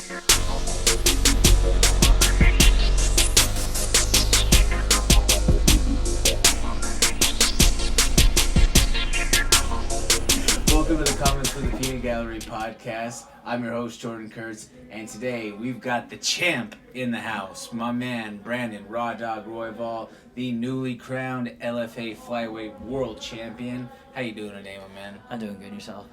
Welcome to the Comments for the Peanut Gallery podcast. I'm your host, Jordan Kurtz, and today we've got the champ in the house, my man, Brandon Dawg Royval, the newly crowned LFA flyweight world champion. How you doing today, my man? I'm doing good. Yourself?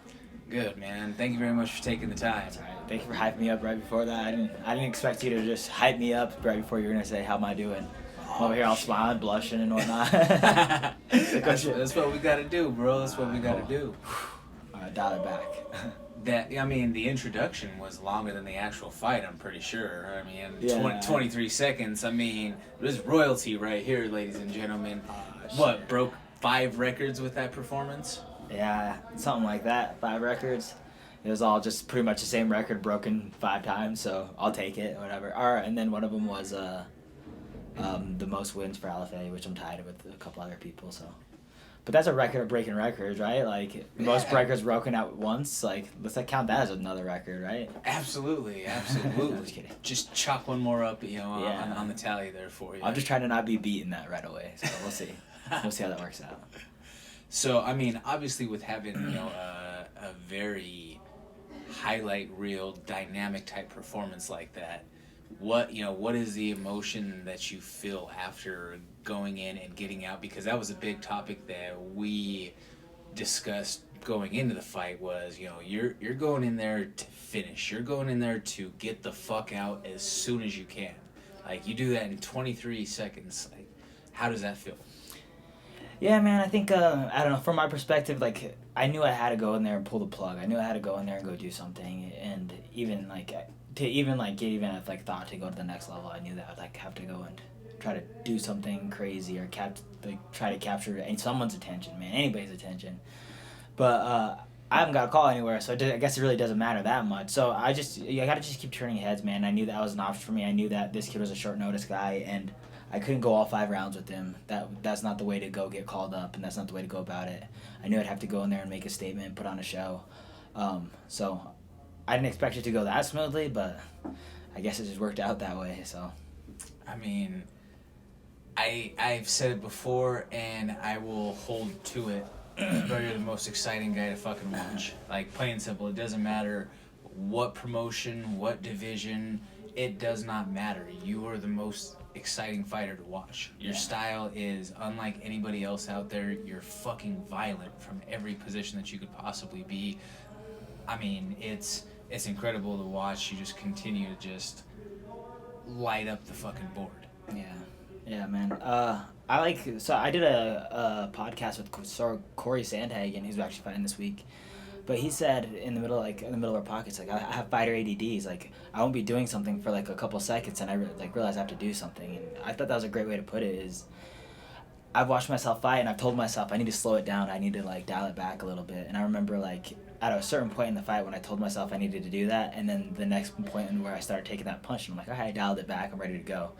Good, man. Thank you very much for taking the time. That's all right. Thank you for hyping me up right before that. I didn't expect you to just hype me up right before you were gonna say, "How am I doing?" I'm over here all smiling, blushing, and whatnot. That's what we gotta do, bro. That's what we gotta do. Dial it back. The introduction was longer than the actual fight, I'm pretty sure. 23 seconds. There's royalty right here, ladies and gentlemen. What, broke 5 records with that performance? Yeah, something like that. 5 records. It was all just pretty much the same record broken 5 times, so I'll take it, whatever. And then one of them was the most wins for LFA, which I'm tied with a couple other people, so. But that's a record of breaking records, right? Like, most records broken at once. Like, let's count that as another record, right? Absolutely. I'm just kidding. Just chalk one more up, on the tally there for you. I'm just trying to not be beaten that right away, so we'll see. We'll see how that works out. So, obviously with having, a very highlight reel, dynamic type performance like that, what is the emotion that you feel after going in and getting out? Because that was a big topic that we discussed going into the fight was, you're going in there to finish. You're going in there to get the fuck out as soon as you can. Like, you do that in 23 seconds. Like, how does that feel? Yeah, man, I think, I don't know, from my perspective, like, I knew I had to go in there and pull the plug. I knew I had to go in there and go do something, and even, like, get thought to go to the next level, I knew that I'd, like, have to go and try to do something crazy or try to capture someone's attention, man, anybody's attention. But, I haven't got a call anywhere, so I guess it really doesn't matter that much. So I gotta just keep turning heads, man. I knew that was an option for me. I knew that this kid was a short notice guy, and I couldn't go all 5 rounds with him. That's not the way to go get called up, and that's not the way to go about it. I knew I'd have to go in there and make a statement, put on a show. So I didn't expect it to go that smoothly, but I guess it just worked out that way. So, I've said it before, and I will hold to it. Bro, you're the most exciting guy to fucking watch. Like, plain and simple. It doesn't matter what promotion, what division. It does not matter. You are the most exciting fighter to watch. Your style is unlike anybody else out there. You're fucking violent from every position that you could possibly be. It's incredible to watch. You just continue to just light up the fucking board. Yeah, man. I did a podcast with Corey Sandhagen, who's actually fighting this week. But he said in the middle of our pockets, like, I have fighter ADDs. Like, I won't be doing something for like a couple seconds, and I realize I have to do something. And I thought that was a great way to put it. Is I've watched myself fight, and I've told myself I need to slow it down. I need to like dial it back a little bit. And I remember like at a certain point in the fight when I told myself I needed to do that, and then the next point where I started taking that punch, and I'm like, all right, I dialed it back. I'm ready to go.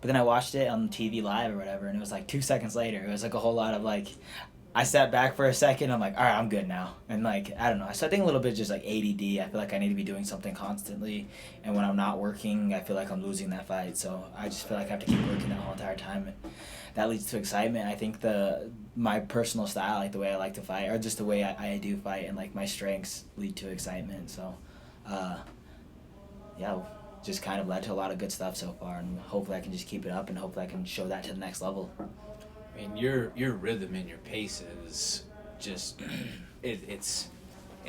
But then I watched it on TV live or whatever, and it was like 2 seconds later. It was like a whole lot of like, I sat back for a second. I'm like, all right, I'm good now. And like, I don't know. So I think a little bit just like ADD. I feel like I need to be doing something constantly. And when I'm not working, I feel like I'm losing that fight. So I just feel like I have to keep working the whole entire time. And that leads to excitement. I think my personal style, like the way I like to fight, or just the way I do fight, and like my strengths lead to excitement. So, just kind of led to a lot of good stuff so far. And hopefully I can just keep it up, and hopefully I can show that to the next level. Your rhythm and your pace is just it's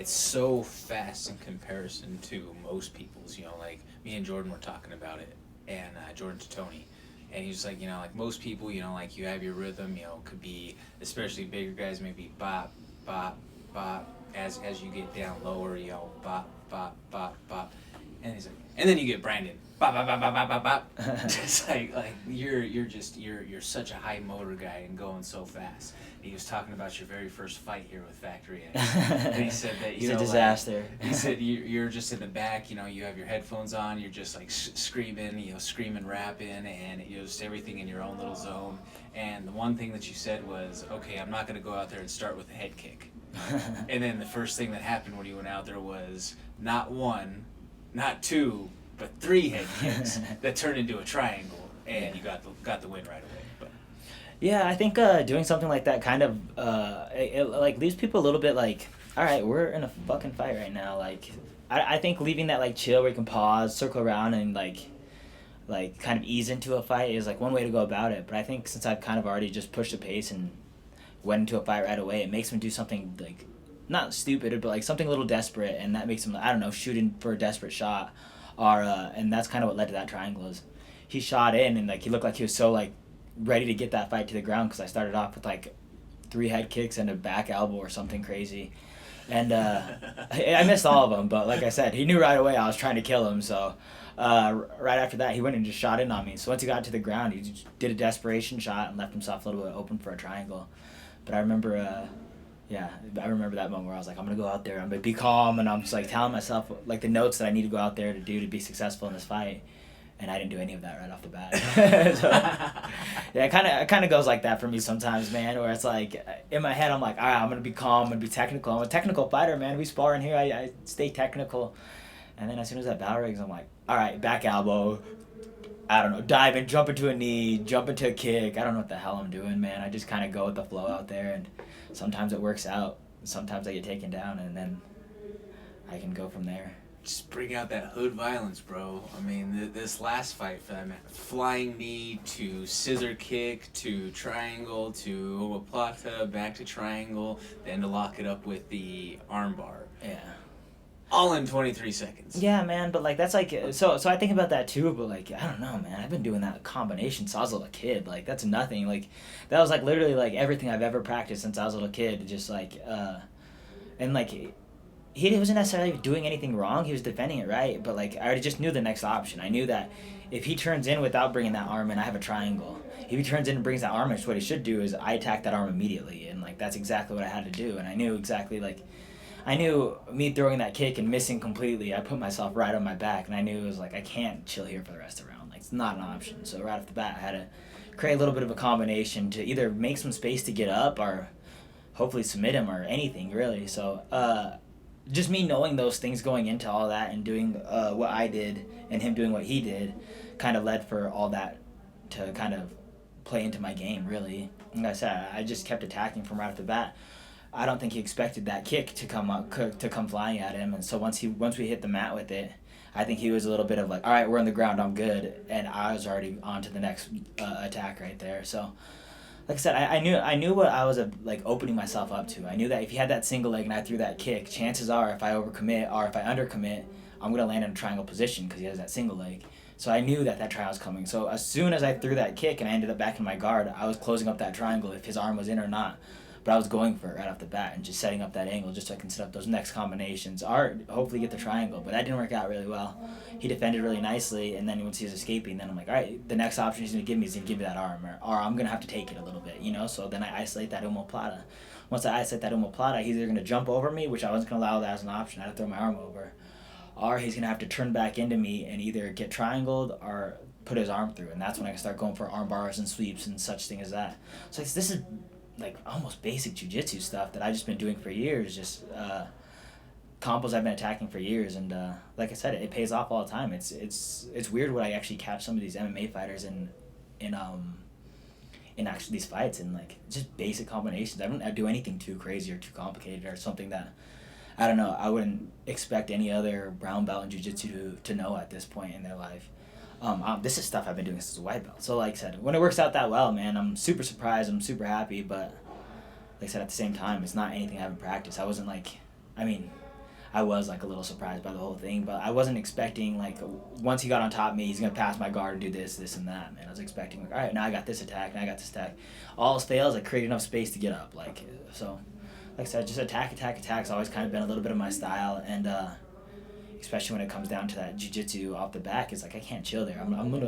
so fast in comparison to most people's. Like me and Jordan were talking about it, and Jordan to Tony, and he's like, like most people, like you have your rhythm, could be, especially bigger guys, maybe bop bop bop, as you get down lower, bop bop bop bop, and he's like, and then you get Brandon. Bop, bop, bop, bop, bop, bop, bop. Just like you're such a high motor guy and going so fast. He was talking about your very first fight here with Factory X, and he said that it's a disaster. He said you're just in the back, you have your headphones on, you're just like screaming, rapping, and just everything in your own little zone. And the one thing that you said was, okay, I'm not gonna go out there and start with a head kick. And then the first thing that happened when you went out there was not one, not 2, but 3 head kicks that turned into a triangle, and you got the win right away. But yeah, I think doing something like that kind of it like leaves people a little bit like, all right, we're in a fucking fight right now. Like, I think leaving that like chill where you can pause, circle around, and like kind of ease into a fight is like one way to go about it. But I think since I've kind of already just pushed the pace and went into a fight right away, it makes him do something like not stupid, but like something a little desperate, and that makes him, I don't know, shooting for a desperate shot, or and that's kind of what led to that triangle. Is he shot in and like he looked like he was so like ready to get that fight to the ground because I started off with like 3 head kicks and a back elbow or something crazy. And I missed all of them, but like I said, he knew right away I was trying to kill him. So right after that, he went and just shot in on me. So once he got to the ground, he just did a desperation shot and left himself a little bit open for a triangle. But I remember, I remember that moment where I was like, I'm going to go out there, I'm going to be calm, and I'm just like telling myself like the notes that I need to go out there to do to be successful in this fight. And I didn't do any of that right off the bat. So, yeah, it kind of goes like that for me sometimes, man. Where it's like in my head, I'm like, all right, I'm gonna be calm, I'm gonna be technical. I'm a technical fighter, man. We spar in here. I stay technical. And then as soon as that bell rings, I'm like, all right, back elbow. I don't know, dive and jump into a knee, jump into a kick. I don't know what the hell I'm doing, man. I just kind of go with the flow out there, and sometimes it works out. Sometimes I get taken down, and then I can go from there. just bring out that hood violence, bro. I mean, this last fight, flying knee to scissor kick to triangle to omoplata, back to triangle, then to lock it up with the armbar. Yeah. All in 23 seconds. Yeah, man, but like that's like so I think about that too, but like I don't know, man. I've been doing that combination since I was a little kid. Like that's nothing. Like that was like literally like everything I've ever practiced since I was a little kid. Just like and like he wasn't necessarily doing anything wrong. He was defending it right, but like I already just knew the next option. I knew that if he turns in without bringing that arm in, I have a triangle. If he turns in and brings that arm in, what he should do is I attack that arm immediately, and like that's exactly what I had to do. And I knew exactly like. I knew me throwing that kick and missing completely, I put myself right on my back, and I knew it was like, I can't chill here for the rest of the round. Like, it's not an option. So right off the bat, I had to create a little bit of a combination to either make some space to get up or hopefully submit him or anything, really. So just me knowing those things going into all that and doing what I did and him doing what he did kind of led for all that to kind of play into my game, really. Like I said, I just kept attacking from right off the bat. I don't think he expected that kick to come flying at him, and so once we hit the mat with it, I think he was a little bit of like, all right, we're on the ground, I'm good, and I was already on to the next attack right there. So, like I said, I knew what I was like opening myself up to. I knew that if he had that single leg and I threw that kick, chances are if I overcommit or if I undercommit, I'm gonna land in a triangle position because he has that single leg. So I knew that triangle was coming. So as soon as I threw that kick and I ended up back in my guard, I was closing up that triangle if his arm was in or not. But I was going for it right off the bat and just setting up that angle just so I can set up those next combinations or hopefully get the triangle. But that didn't work out really well. He defended really nicely, and then once he was escaping, then I'm like, all right, the next option he's going to give me is going to give me that arm, or I'm going to have to take it a little bit, you know? So then I isolate that omoplata. Once I isolate that omoplata, he's either going to jump over me, which I wasn't going to allow that as an option. I had to throw my arm over. Or he's going to have to turn back into me and either get triangled or put his arm through. And that's when I can start going for arm bars and sweeps and such thing as that. So this is like almost basic jiu-jitsu stuff that I've just been doing for years, just combos I've been attacking for years, and like I said, it pays off all the time. It's weird when I actually catch some of these MMA fighters in actually these fights and like just basic combinations. I don't do anything too crazy or too complicated or something that I don't know, I wouldn't expect any other brown belt in jiu-jitsu to know at this point in their life. This is stuff I've been doing since a white belt. So like I said, when it works out that well, man, I'm super surprised, I'm super happy, but like I said, at the same time, it's not anything I haven't practiced. I wasn't like, I mean, I was like a little surprised by the whole thing, but I wasn't expecting like, once he got on top of me, he's going to pass my guard and do this and that, man. I was expecting like, all right, now I got this attack, now I got this attack. All else fails, I create enough space to get up. Like, so, like I said, just attack's always kind of been a little bit of my style, and especially when it comes down to that jiu-jitsu off the back, it's like I can't chill there.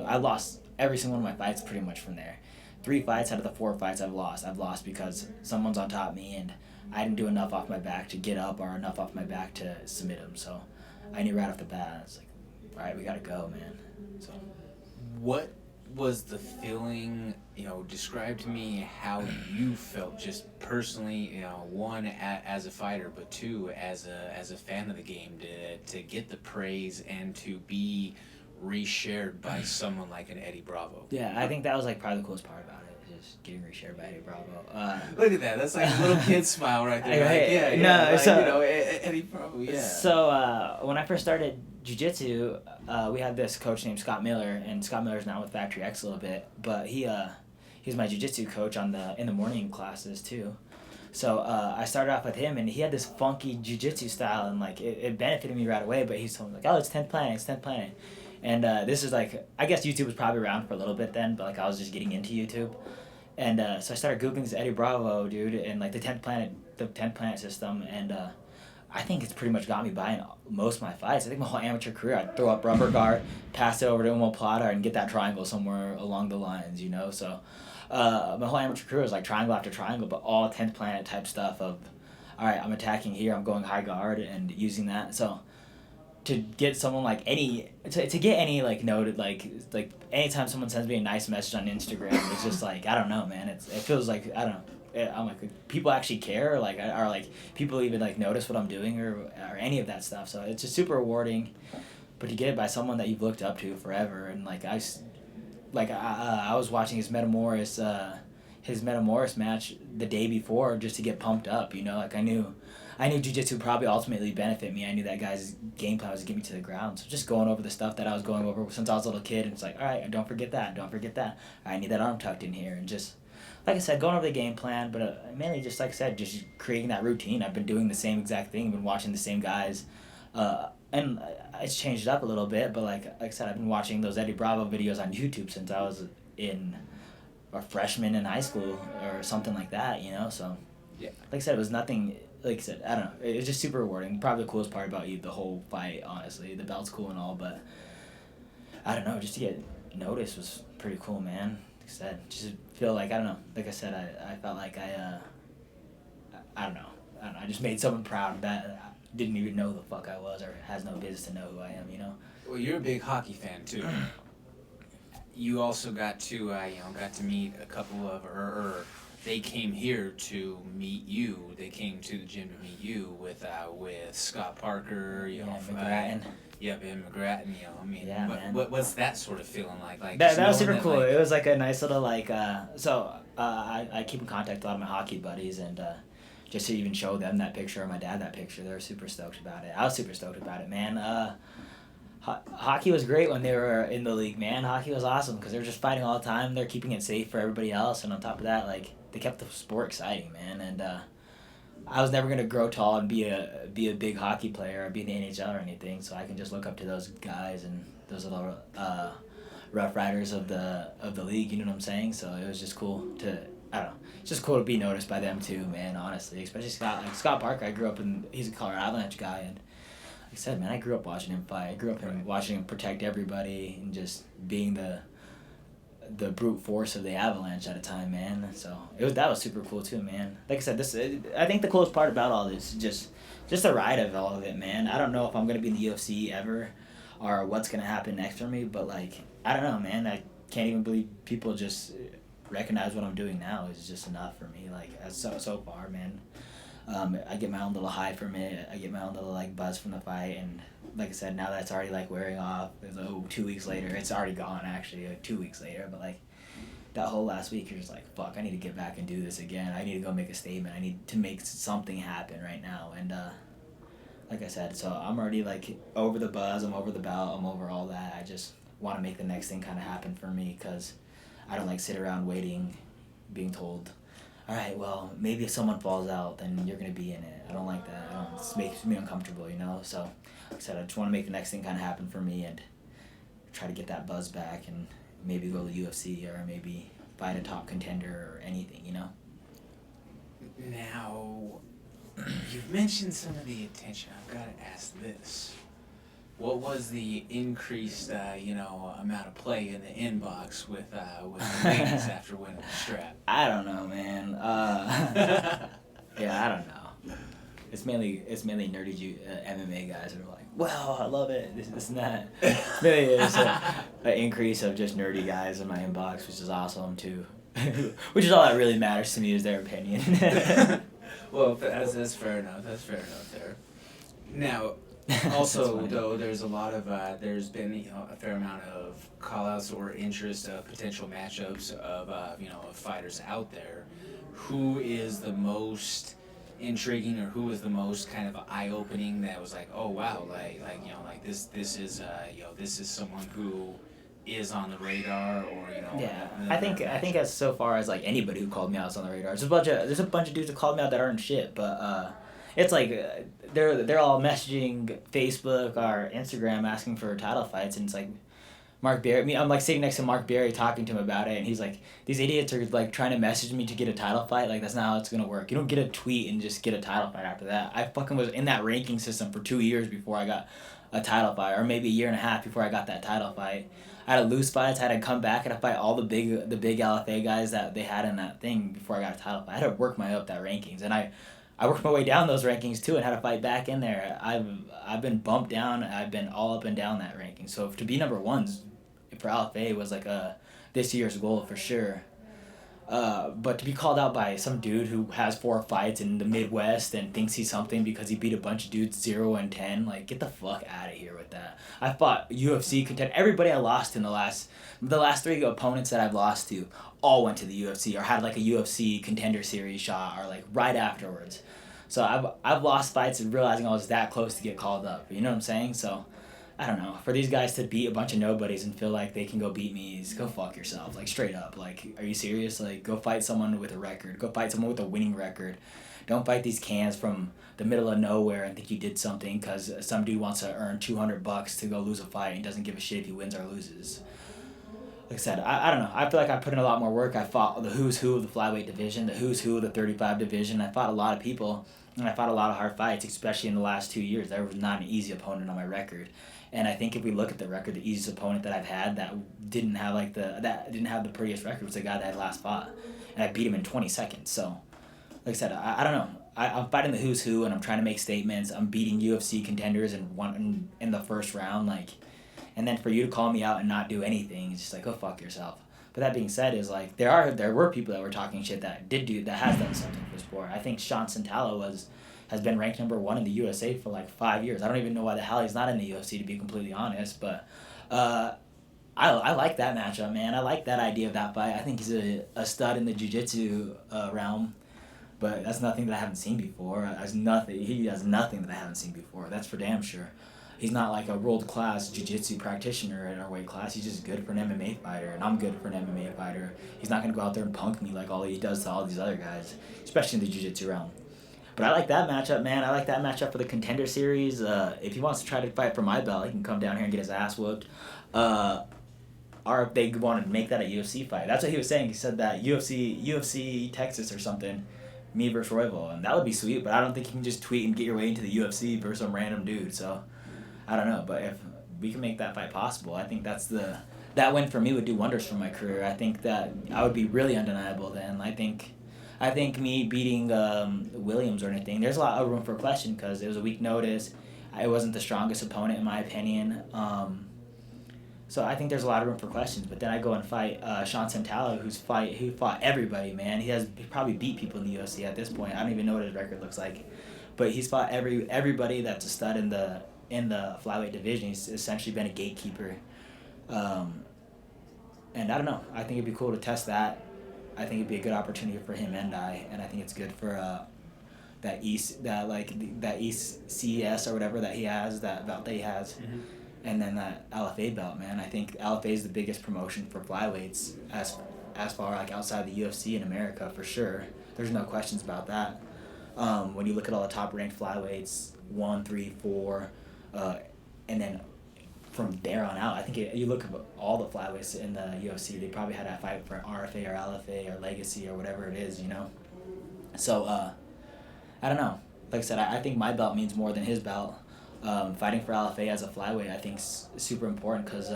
I lost every single one of my fights pretty much from there. 3 fights out of the 4 fights I've lost because someone's on top of me and I didn't do enough off my back to get up or enough off my back to submit him. So I knew right off the bat, it's like, all right, we gotta go, man. So what was the feeling, describe to me how you felt just personally, one as a fighter, but two as a fan of the game, to get the praise and to be reshared by someone like an Eddie Bravo. Yeah, I think that was like probably the coolest part about it. Just getting reshared by Eddie Bravo. Look at that. That's like a little kid smile right there. Hey, Like, no, like, so- Eddie Bravo, yeah. So when I first started jiu-jitsu, we had this coach named Scott Miller, and Scott Miller's now with Factory X a little bit, but he's my jiu-jitsu coach in the morning classes too. So I started off with him, and he had this funky jiu-jitsu style, and like it benefited me right away. But he's told me like, oh, it's 10th planet, and this is like, I guess YouTube was probably around for a little bit then, but like I was just getting into YouTube, and so I started googling this Eddie Bravo dude, and like the 10th planet system, and I think it's pretty much got me by in most of my fights. I think my whole amateur career, I'd throw up rubber guard, pass it over to omoplata, and get that triangle somewhere along the lines, So my whole amateur career was like triangle after triangle, but all 10th planet type stuff of, all right, I'm attacking here, I'm going high guard, and using that. So to get someone like to get any like noted, like anytime someone sends me a nice message on Instagram, it's just like, I don't know, man. It feels like, I don't know. I'm like, people actually care, or like, are like people even like notice what I'm doing, or any of that stuff. So it's just super rewarding, but to get it by someone that you've looked up to forever, and like I was watching his Metamoris match the day before just to get pumped up. Like I knew jiu-jitsu would probably ultimately benefit me. I knew that guy's game plan was to get me to the ground. So just going over the stuff that I was going over since I was a little kid, and it's like, all right, don't forget that. I need that arm tucked in here, and just. Like I said, going over the game plan, but mainly just like I said, just creating that routine. I've been doing the same exact thing, been watching the same guys, and it's changed up a little bit. But like I said, I've been watching those Eddie Bravo videos on YouTube since I was a freshman in high school or something like that. So yeah. Like I said, it was nothing. Like I said, I don't know. It was just super rewarding. Probably the coolest part about the whole fight, honestly. The belt's cool and all, but I don't know. Just to get noticed was pretty cool, man. Said, just feel like, I don't know, like I said, I felt like I don't know, I just made someone proud that didn't even know who the fuck I was, or has no business to know who I am, Well, you're a big hockey fan too. You also got to meet a couple of, or they came here to meet you. They came to the gym to meet you with Scott Parker, McGrattan. Yep, and McGrattan, Yeah, man. What's that sort of feeling like? That was super cool. It was like a nice little I keep in contact with a lot of my hockey buddies, and just to even show them that picture, or my dad that picture, they were super stoked about it. I was super stoked about it, man. Hockey was great when they were in the league, man. Hockey was awesome because they were just fighting all the time. They're keeping it safe for everybody else, and on top of that, like, they kept the sport exciting, man. And I was never gonna grow tall and be a big hockey player or be in the NHL or anything, so I can just look up to those guys and those little Rough Riders of the league. You know what I'm saying? So it was just cool to, I don't know, it's just cool to be noticed by them too, man. Honestly, especially Scott Parker. I grew up he's a Colorado Avalanche guy, and like I said, man, I grew up watching him fight. I grew up watching him protect everybody and just being the brute force of the Avalanche at a time, man. So that was super cool too, man. Like I said, I think the coolest part about all this is just the ride of all of it, man. I don't know if I'm gonna be in the UFC ever, or what's gonna happen next for me, but like, I don't know, man. I can't even believe people just recognize what I'm doing now is just enough for me. Like, so far, man. I get my own little high from it. I get my own little like buzz from the fight, and like I said, now that's already like wearing off. It's 2 weeks later. It's already gone actually. 2 weeks later, but like that whole last week, you're just like, fuck. I need to get back and do this again. I need to go make a statement. I need to make something happen right now. And like I said, so I'm already like over the buzz. I'm over the belt. I'm over all that. I just want to make the next thing kind of happen for me, because I don't like sit around waiting, being told, all right, well, maybe if someone falls out, then you're going to be in it. I don't like that. It makes me uncomfortable, So, like I said, I just want to make the next thing kind of happen for me and try to get that buzz back and maybe go to UFC or maybe fight a top contender or anything, Now, you've mentioned some of the attention. I've got to ask this. What was the increased, amount of play in the inbox with the ladies after winning the strap? I don't know, man. Yeah, I don't know. It's mainly nerdy MMA guys that are like, wow, I love it, this and that. It's mainly an increase of just nerdy guys in my inbox, which is awesome too. Which is all that really matters to me is their opinion. Well, that's fair enough. That's fair enough there. Now, also though, there's a lot of there's been a fair amount of call-outs or interest of potential matchups of of fighters out there. Who is the most intriguing, or who was the most kind of eye-opening that was like, oh wow, like this is this is someone who is on the radar, or Yeah, I think as so far as like anybody who called me out is on the radar. There's a bunch of dudes that called me out that aren't shit, but it's like they're all messaging Facebook or Instagram asking for title fights, and it's like Mark Berry. I'm like sitting next to Mark Berry talking to him about it, and he's like, these idiots are like trying to message me to get a title fight. Like that's not how it's gonna work. You don't get a tweet and just get a title fight after that. I fucking was in that ranking system for 2 years before I got a title fight, or maybe a year and a half before I got that title fight. I had to lose fights. I had to come back and fight all the big LFA guys that they had in that thing before I got a title fight. I had to work my way up that rankings, and I worked my way down those rankings too, and had to fight back in there. I've been bumped down. I've been all up and down that ranking. So to be number one's for LFA was like this year's goal for sure. But to be called out by some dude who has 4 fights in the Midwest and thinks he's something because he beat a bunch of dudes 0-10, like get the fuck out of here with that. I fought UFC contender. Everybody I lost in the last 3 opponents that I've lost to all went to the UFC or had like a UFC contender series shot or like right afterwards. So I've lost fights and realizing I was that close to get called up. You know what I'm saying? So I don't know. For these guys to beat a bunch of nobodies and feel like they can go beat me, go fuck yourself. Like, straight up. Like, are you serious? Like, go fight someone with a record. Go fight someone with a winning record. Don't fight these cans from the middle of nowhere and think you did something because some dude wants to earn $200 to go lose a fight and doesn't give a shit if he wins or loses. Like I said, I don't know. I feel like I put in a lot more work. I fought the who's who of the flyweight division, the who's who of the 35 division. I fought a lot of people, and I fought a lot of hard fights, especially in the last 2 years. There was not an easy opponent on my record. And I think if we look at the record, the easiest opponent that I've had that didn't have the prettiest record was the guy that I last fought, and I beat him in 20 seconds. So, like I said, I don't know. I'm fighting the who's who, and I'm trying to make statements. I'm beating UFC contenders in the first round, like, and then for you to call me out and not do anything, it's just like, go fuck yourself. But that being said, is like there were people that were talking shit that has done something for the sport. I think Sean Santalo has been ranked number 1 in the USA for like 5 years. I don't even know why the hell he's not in the UFC, to be completely honest. But I like that matchup, man. I like that idea of that fight. I think he's a stud in the jiu-jitsu realm. But that's nothing that I haven't seen before. He has nothing that I haven't seen before. That's for damn sure. He's not like a world-class jiu-jitsu practitioner in our weight class. He's just good for an MMA fighter, and I'm good for an MMA fighter. He's not going to go out there and punk me like all he does to all these other guys, especially in the jiu-jitsu realm. But I like that matchup, man. I like that matchup for the contender series. If he wants to try to fight for my belt, he can come down here and get his ass whooped. Or if they want to make that a UFC fight. That's what he was saying. He said that UFC Texas or something, me versus Royval. And that would be sweet, but I don't think you can just tweet and get your way into the UFC versus some random dude. So, I don't know. But if we can make that fight possible, I think that win for me would do wonders for my career. I think that I would be really undeniable then. I think me beating Williams or anything, there's a lot of room for question because it was a weak notice. I wasn't the strongest opponent in my opinion. So I think there's a lot of room for questions. But then I go and fight Sean Santalo, who fought everybody, man. He probably beat people in the UFC at this point. I don't even know what his record looks like. But he's fought everybody that's a stud in the flyweight division. He's essentially been a gatekeeper. And I don't know. I think it'd be cool to test that. I think it'd be a good opportunity for him and I think it's good for that East CES or whatever that he has, that belt that he has, and then that LFA belt, man. I think LFA is the biggest promotion for flyweights as far like outside the UFC in America for sure. There's no questions about that. When you look at all the top ranked flyweights, 1, 3, 4, and then from there on out, I think you look at all the flyweights in the UFC, they probably had a fight for RFA or LFA or Legacy or whatever it is, you know? So, I don't know. Like I said, I think my belt means more than his belt. Fighting for LFA as a flyweight, I think is super important because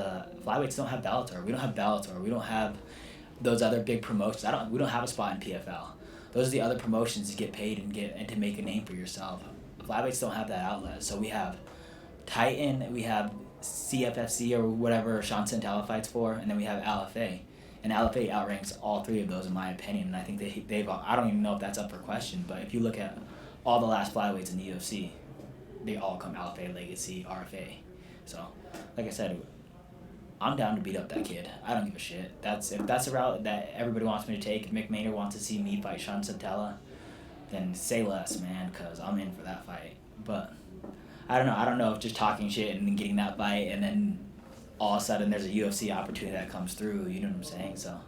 flyweights don't have Bellator. We don't have Bellator. We don't have those other big promotions. We don't have a spot in PFL. Those are the other promotions to get paid and to make a name for yourself. flyweights don't have that outlet. So we have Titan, we have CFFC or whatever Sean Santella fights for, and then we have LFA. And LFA outranks all three of those in my opinion, and I think they've I don't even know if that's up for question, but if you look at all the last flyweights in the UFC, they all come LFA, Legacy, RFA. So, like I said, I'm down to beat up that kid. I don't give a shit. If that's the route that everybody wants me to take, if Mick Maynard wants to see me fight Sean Santella, then say less, man, because I'm in for that fight. But I don't know if just talking shit and then getting that fight and then all of a sudden there's a UFC opportunity that comes through, you know what I'm saying? So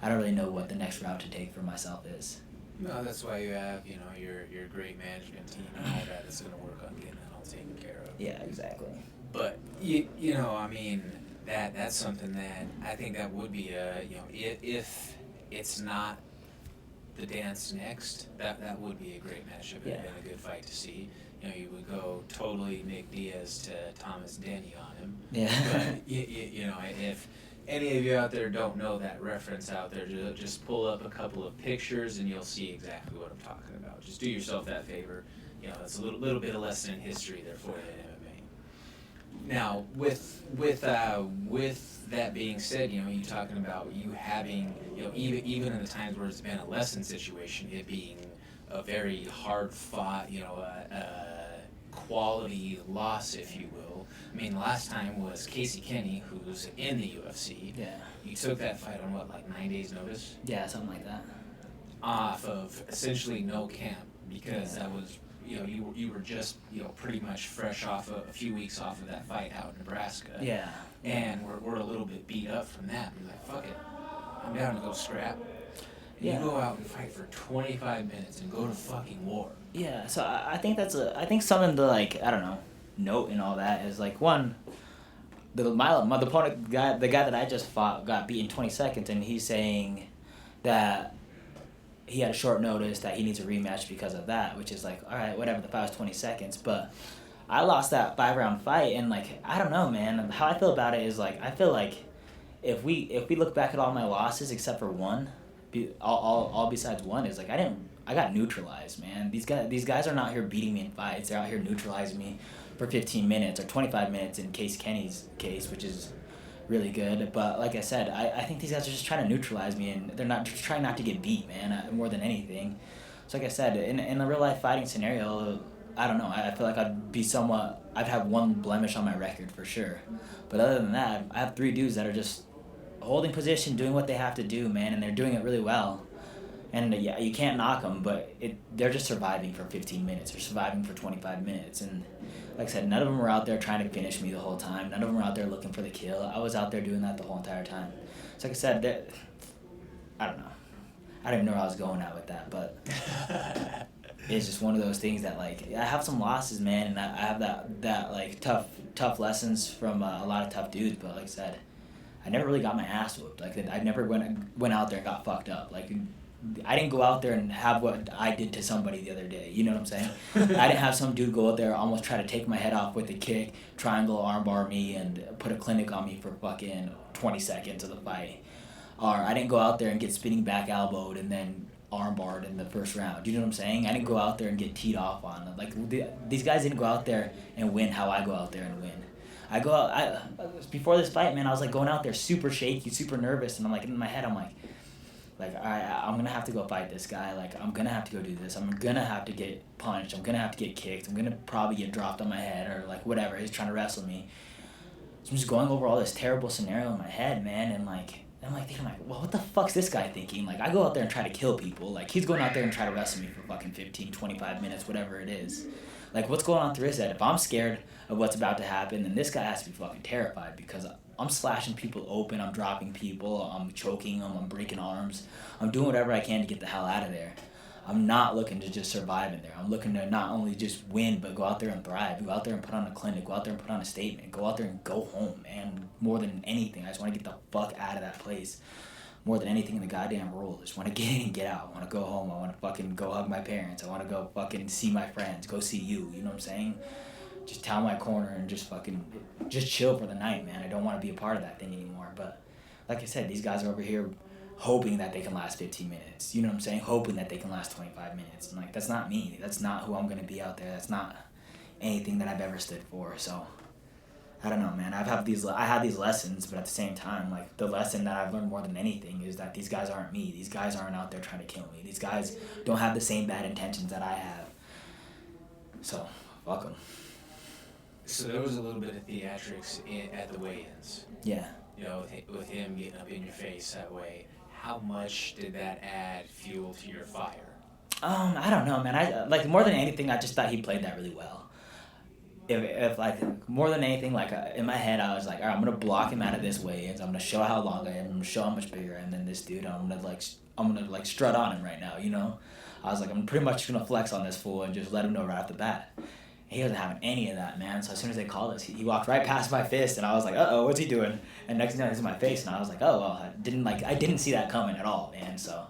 I don't really know what the next route to take for myself is. No, that's why you have, your great management team and all that is going to work on getting it all taken care of. Yeah, exactly. But, that's something that I think that would be if it's not the dance next, that would be a great matchup and a good fight to see. You would go totally Nick Diaz to Thomas Denny on him. Yeah. But, if any of you out there don't know that reference out there, just pull up a couple of pictures and you'll see exactly what I'm talking about. Just do yourself that favor. It's a little bit of lesson in history there for you in MMA. Now, with that being said, you talking about you having, even in the times where it's been a lesson situation, it being a very hard fought, quality loss, if you will. I mean, the last time was Casey Kenny, who's in the UFC. Yeah. You took that fight on 9 days' notice? Yeah, something like that. Off of essentially no camp, because that was, you were just, pretty much fresh off a few weeks off of that fight out in Nebraska. Yeah. And we're a little bit beat up from that. You're like, fuck it, I'm down to go scrap. Yeah. You go out and fight for 25 minutes and go to fucking war. Yeah, so I think I think something to note in all that is one, my opponent the guy that I just fought got beat in 20 seconds, and he's saying that he had a short notice, that he needs a rematch because of that, which is all right, whatever, the fight was 20 seconds, but I lost that 5-round fight, and I don't know, man, how I feel about it is I feel like if we look back at all my losses except for one, all besides one, is I got neutralized, man. These guys are not here beating me in fights. They're out here neutralizing me for 15 minutes or 25 minutes in Case Kenny's case, which is really good. But like I said, I think these guys are just trying to neutralize me, and they're not just trying not to get beat, man, more than anything. So like I said, in a real life fighting scenario, I don't know. I feel like I'd have one blemish on my record for sure. But other than that, I have 3 dudes that are just holding position, doing what they have to do, man, and they're doing it really well. And yeah, you can't knock them, but they're just surviving for 15 minutes or surviving for 25 minutes. And like I said, none of them were out there trying to finish me the whole time. None of them were out there looking for the kill. I was out there doing that the whole entire time. So like I said, I don't know. I don't even know where I was going at with that, but it's just one of those things that I have some losses, man, and I have that tough lessons from a lot of tough dudes. But like I said, I never really got my ass whooped. I never went out there and got fucked up. I didn't go out there and have what I did to somebody the other day. You know what I'm saying? I didn't have some dude go out there almost try to take my head off with a kick, triangle armbar me, and put a clinic on me for fucking 20 seconds of the fight. Or I didn't go out there and get spinning back elbowed and then armbarred in the first round. You know what I'm saying? I didn't go out there and get teed off on. These guys didn't go out there and win how I go out there and win. Before this fight, man, I was going out there super shaky, super nervous, and I'm in my head, I'm all right, I'm gonna have to go fight this guy. I'm gonna have to go do this. I'm gonna have to get punched. I'm gonna have to get kicked. I'm gonna probably get dropped on my head or whatever. He's trying to wrestle me. So I'm just going over all this terrible scenario in my head, man, and I'm thinking, well, what the fuck's this guy thinking? I go out there and try to kill people. He's going out there and try to wrestle me for fucking 15, 25 minutes, whatever it is. What's going on through his head? If I'm scared of what's about to happen, then this guy has to be fucking terrified because I'm slashing people open, I'm dropping people, I'm choking them, I'm breaking arms. I'm doing whatever I can to get the hell out of there. I'm not looking to just survive in there. I'm looking to not only just win, but go out there and thrive. Go out there and put on a clinic. Go out there and put on a statement. Go out there and go home, man. More than anything, I just want to get the fuck out of that place. More than anything in the goddamn world. I just want to get in and get out. I want to go home. I want to fucking go hug my parents. I want to go fucking see my friends. Go see you. You know what I'm saying? Just towel my corner and just chill for the night, man. I don't want to be a part of that thing anymore. But like I said, these guys are over here hoping that they can last 15 minutes. You know what I'm saying? Hoping that they can last 25 minutes. And like, that's not me. That's not who I'm going to be out there. That's not anything that I've ever stood for. So I don't know, man. I had these lessons, but at the same time, like, the lesson that I've learned more than anything is that these guys aren't me. These guys aren't out there trying to kill me. These guys don't have the same bad intentions that I have. So, fuck them. So there was a little bit of theatrics at the weigh-ins. Yeah. You know, with him getting up in your face that way. How much did that add fuel to your fire? I don't know, man. I like, more than anything, I just thought he played that really well. If like, more than anything, like, in my head, I was like, all right, I'm gonna block him out of this weigh-ins. I'm gonna show how long I am. I'm gonna show how much bigger I am than this dude. I'm gonna strut on him right now. You know, I was like, I'm pretty much gonna flex on this fool and just let him know right off the bat. He wasn't having any of that, man. So as soon as they called us, he walked right past my fist, and I was like, uh-oh, what's he doing? And next thing you know, he's in my face, and I was like, oh, well, I didn't see that coming at all, man. So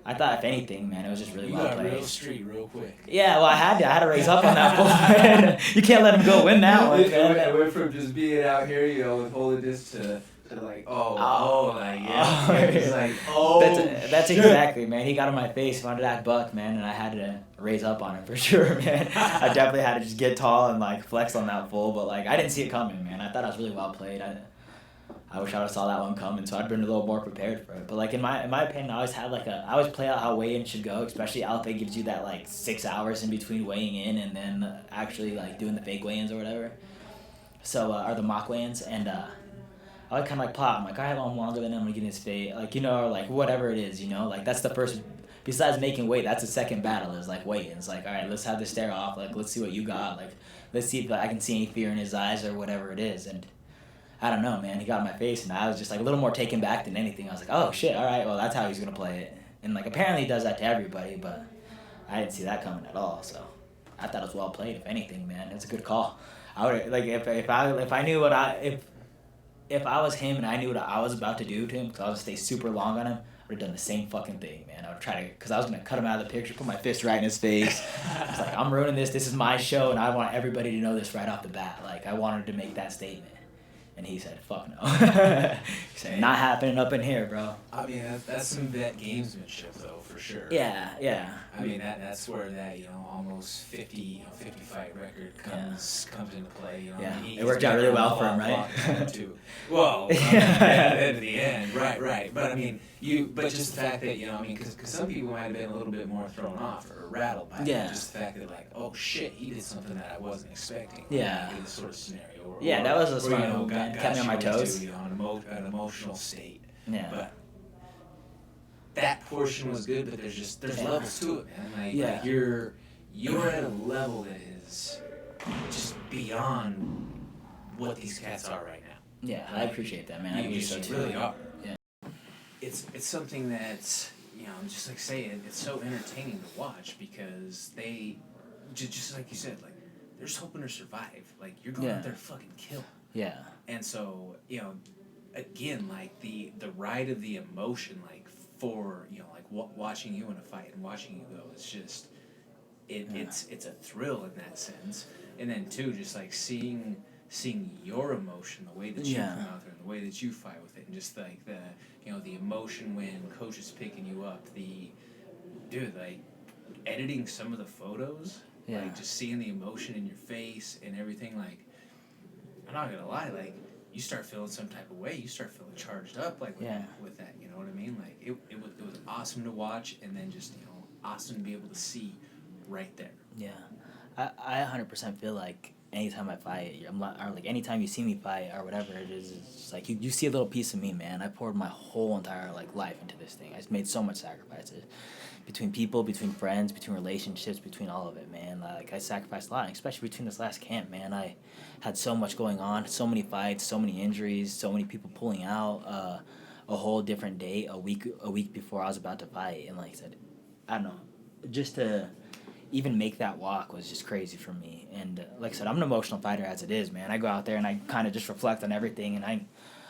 I thought, if anything, man, it was just really well played. You got real street real quick. Yeah, well, I had to raise up on that fool. You can't let him go win that one. It went from just being out here, you know, with holding this to like, like, yeah. It's like, That's exactly, man. He got on my face under that buck, man, and I had to raise up on him for sure, man. I definitely had to just get tall and, like, flex on that fool, but, like, I didn't see it coming, man. I thought it was really well played. I wish I would have saw that one coming, so I'd been a little more prepared for it. But, like, in my opinion, I always play out how weigh-in should go, especially Alpha gives you that, like, 6 hours in between weighing in and then actually, like, doing the fake weigh-ins or whatever. So, or the mock weigh-ins, and I would kind of, like, plot. I'm like, all right, well, I'm longer than him. I'm going to get his fate. Like, you know, or, like, whatever it is, you know? Like, that's the first, besides making weight, that's the second battle is, like, weigh-ins. Like, all right, let's have this stare off. Like, let's see what you got. Like, let's see if I can see any fear in his eyes or whatever it is. And I don't know, man. He got in my face, and I was just, like, a little more taken back than anything. I was like, oh, shit, all right, well, that's how he's going to play it. And, like, apparently he does that to everybody, but I didn't see that coming at all. So I thought it was well played, if anything, man. It's a good call. I would, like, if I knew if I was him and I knew what I was about to do to him, because I was going to stay super long on him, I would have done the same fucking thing, man. I would try to, because I was going to cut him out of the picture, put my fist right in his face. I was like, I'm ruining this. This is my show, and I want everybody to know this right off the bat. Like, I wanted to make that statement. And he said, fuck no. He said, not happening up in here, bro. I mean, that's some vet gamesmanship, though, for sure. Yeah. I mean, that's where that, almost 50 fight record comes into play. Yeah, it worked out really well for him, right? Too. Well, at the end, right. But I mean, but just the fact that, because some people might have been a little bit more thrown off or rattled by just the fact that, like, oh shit, he did something that I wasn't expecting. Yeah. In this sort of scenario. That was a smart move, man. Kept me on my toes. An emotional state. Yeah. But that portion was good, but there's levels to it, man. Like you're at a level that is just beyond what these cats are right now. Yeah, I appreciate that, man. I You so really are. Yeah. It's something that's, just like saying, it's so entertaining to watch because they, just like you said, like, they're just hoping to survive. Like, you're going out there to fucking kill. Yeah. And so, again, like, the ride of the emotion, like, for, like, watching you in a fight and watching you go, it's just, it's a thrill in that sense. And then, too, just, like, seeing your emotion, the way that you come out there, and the way that you fight with it, and just, like, the emotion when coach is picking you up, like, editing some of the photos, like, just seeing the emotion in your face and everything, like, I'm not gonna lie, like, you start feeling some type of way, you start feeling charged up, like, with that, you know what I mean? Like, it was awesome to watch, and then just, awesome to be able to see right there. Yeah. I 100% feel like anytime I fight, or like anytime you see me fight or whatever it is, it's just like you see a little piece of me, man. I poured my whole entire, like, life into this thing. I made so much sacrifices. Between people, between friends, between relationships, between all of it, man. Like, I sacrificed a lot, especially between this last camp, man. I had so much going on, so many fights, so many injuries, so many people pulling out, a whole different day, a week before I was about to fight. And like I said, I don't know, just to even make that walk was just crazy for me. And like I said, I'm an emotional fighter as it is, man. I go out there and I kind of just reflect on everything, and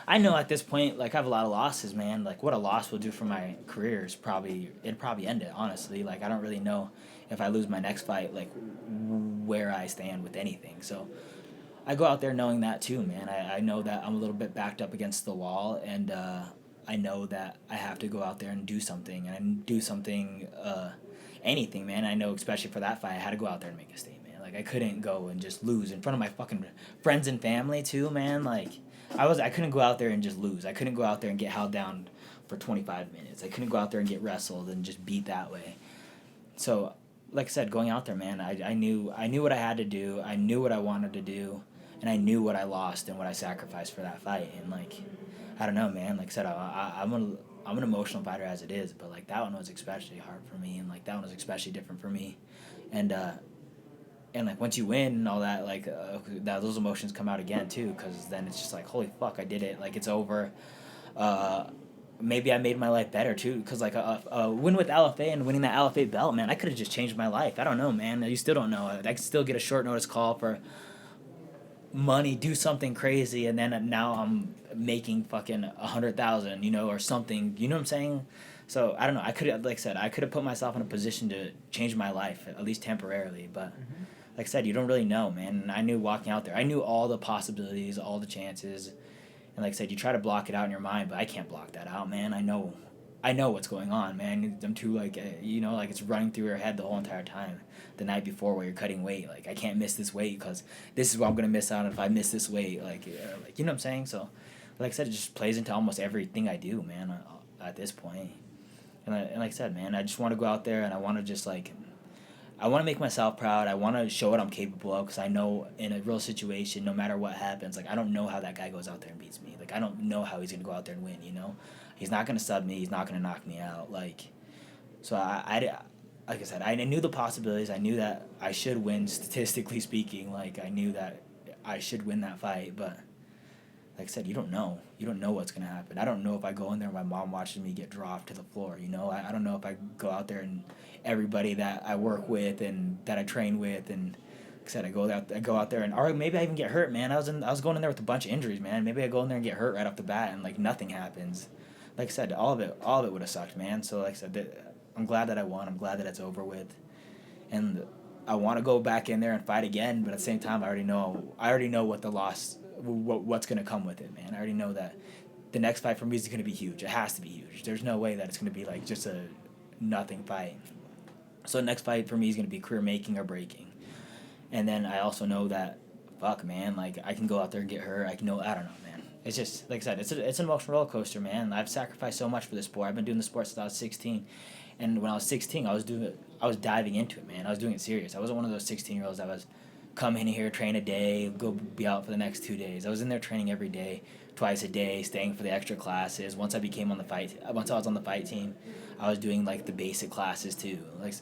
I know at this point, like, I have a lot of losses, man. Like, what a loss will do for my career is it'd probably end it, honestly. Like, I don't really know if I lose my next fight, like, where I stand with anything. So I go out there knowing that too, man. I know that I'm a little bit backed up against the wall, and I know that I have to go out there and do something, and do something, anything, man. I know, especially for that fight, I had to go out there and make a statement. Like, I couldn't go and just lose in front of my fucking friends and family too, man. Like, I couldn't go out there and just lose. I couldn't go out there and get held down for 25 minutes. I couldn't go out there and get wrestled and just beat that way. So, like I said, going out there, man, I knew what I had to do. I knew what I wanted to do, and I knew what I lost and what I sacrificed for that fight. And like, I don't know, man. Like I said, I'm an emotional fighter as it is, but like that one was especially hard for me, and like that one was especially different for me, and like once you win and all that, like those emotions come out again too, because then it's just like, holy fuck, I did it. Like, it's over. Maybe I made my life better too, because like a win with LFA and winning that LFA belt, man, I could have just changed my life. I don't know, man. You still don't know. I could still get a short notice call for money, do something crazy, and then now I'm making fucking 100,000, or something. You know what I'm saying? So I don't know. I could have, like I said, I could have put myself in a position to change my life, at least temporarily. But like I said, you don't really know, man. And I knew walking out there, I knew all the possibilities, all the chances. And like I said, you try to block it out in your mind, but I can't block that out, man. I know what's going on, man. I'm too, like, like it's running through your head the whole entire time. The night before where you're cutting weight, like, I can't miss this weight because this is what I'm going to miss out on if I miss this weight. Like, you know what I'm saying? So, like I said, it just plays into almost everything I do, man, at this point. And like I said, man, I just want to go out there and I want to just, like, I want to make myself proud. I want to show what I'm capable of, because I know in a real situation, no matter what happens, like, I don't know how that guy goes out there and beats me. Like, I don't know how he's going to go out there and win, He's not going to sub me. He's not going to knock me out. Like, so like I said, I knew the possibilities. I knew that I should win, statistically speaking. Like, I knew that I should win that fight, but like I said, you don't know. You don't know what's going to happen. I don't know if I go in there and my mom watches me get dropped to the floor, I don't know if I go out there and everybody that I work with and that I train with, and like I said, I go out there and, or maybe I even get hurt, man. I was going in there with a bunch of injuries, man. Maybe I go in there and get hurt right off the bat and like nothing happens. Like I said, all of it would have sucked, man. So like I said, I'm glad that I won. I'm glad that it's over with, and I want to go back in there and fight again. But at the same time, I already know what the loss, what's gonna come with it, man. I already know that the next fight for me is gonna be huge. It has to be huge. There's no way that it's gonna be like just a nothing fight. So the next fight for me is gonna be career making or breaking, and then I also know that, fuck, man, like I can go out there and get hurt. I don't know, man. It's just, like I said, it's an emotional roller coaster, man. I've sacrificed so much for this sport. I've been doing the sport since I was 16. And when I was 16, I was diving into it, man. I was doing it serious. I wasn't one of those 16-year-olds that was come in here, train a day, go be out for the next 2 days. I was in there training every day, twice a day, staying for the extra classes. Once I was on the fight team, I was doing like the basic classes too. Like I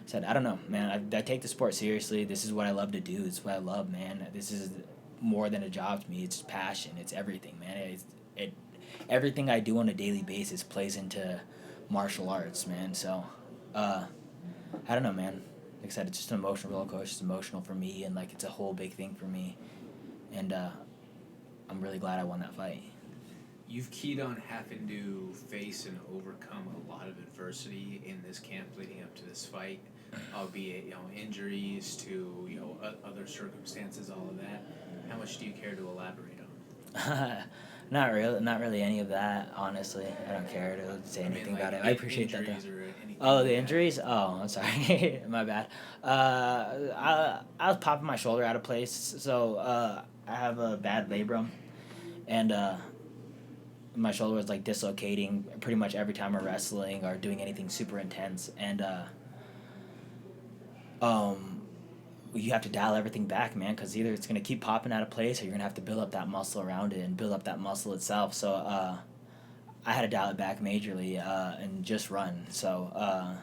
said, I don't know, man. I take the sport seriously. This is what I love to do. This is what I love, man. This is more than a job to me. It's passion. It's everything, man. Everything I do on a daily basis plays into martial arts, man. So, I don't know, man. Like I said, it's just an emotional roller coaster. It's emotional for me, and like it's a whole big thing for me. And I'm really glad I won that fight. You've keyed on having to face and overcome a lot of adversity in this camp leading up to this fight, albeit injuries to other circumstances, all of that. How much do you care to elaborate on? Not really any of that, honestly. I don't care to say anything about it. I appreciate that, though. The injuries? Oh, I'm sorry. My bad. I was popping my shoulder out of place, so I have a bad labrum, and my shoulder was like dislocating pretty much every time I'm wrestling or doing anything super intense, and you have to dial everything back, man, because either it's going to keep popping out of place or you're going to have to build up that muscle around it and build up that muscle itself. So I had to dial it back majorly and just run. So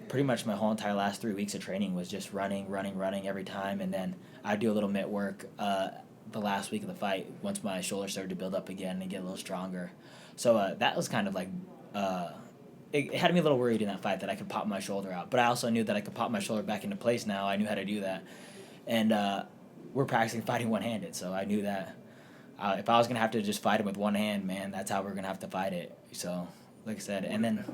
pretty much my whole entire last 3 weeks of training was just running every time. And then I'd do a little mitt work the last week of the fight once my shoulder started to build up again and get a little stronger. So that was kind of like... It had me a little worried in that fight that I could pop my shoulder out. But I also knew that I could pop my shoulder back into place now. I knew how to do that. And we're practicing fighting one-handed, so I knew that if I was going to have to just fight him with one hand, man, that's how we're going to have to fight it. So, like I said, and then...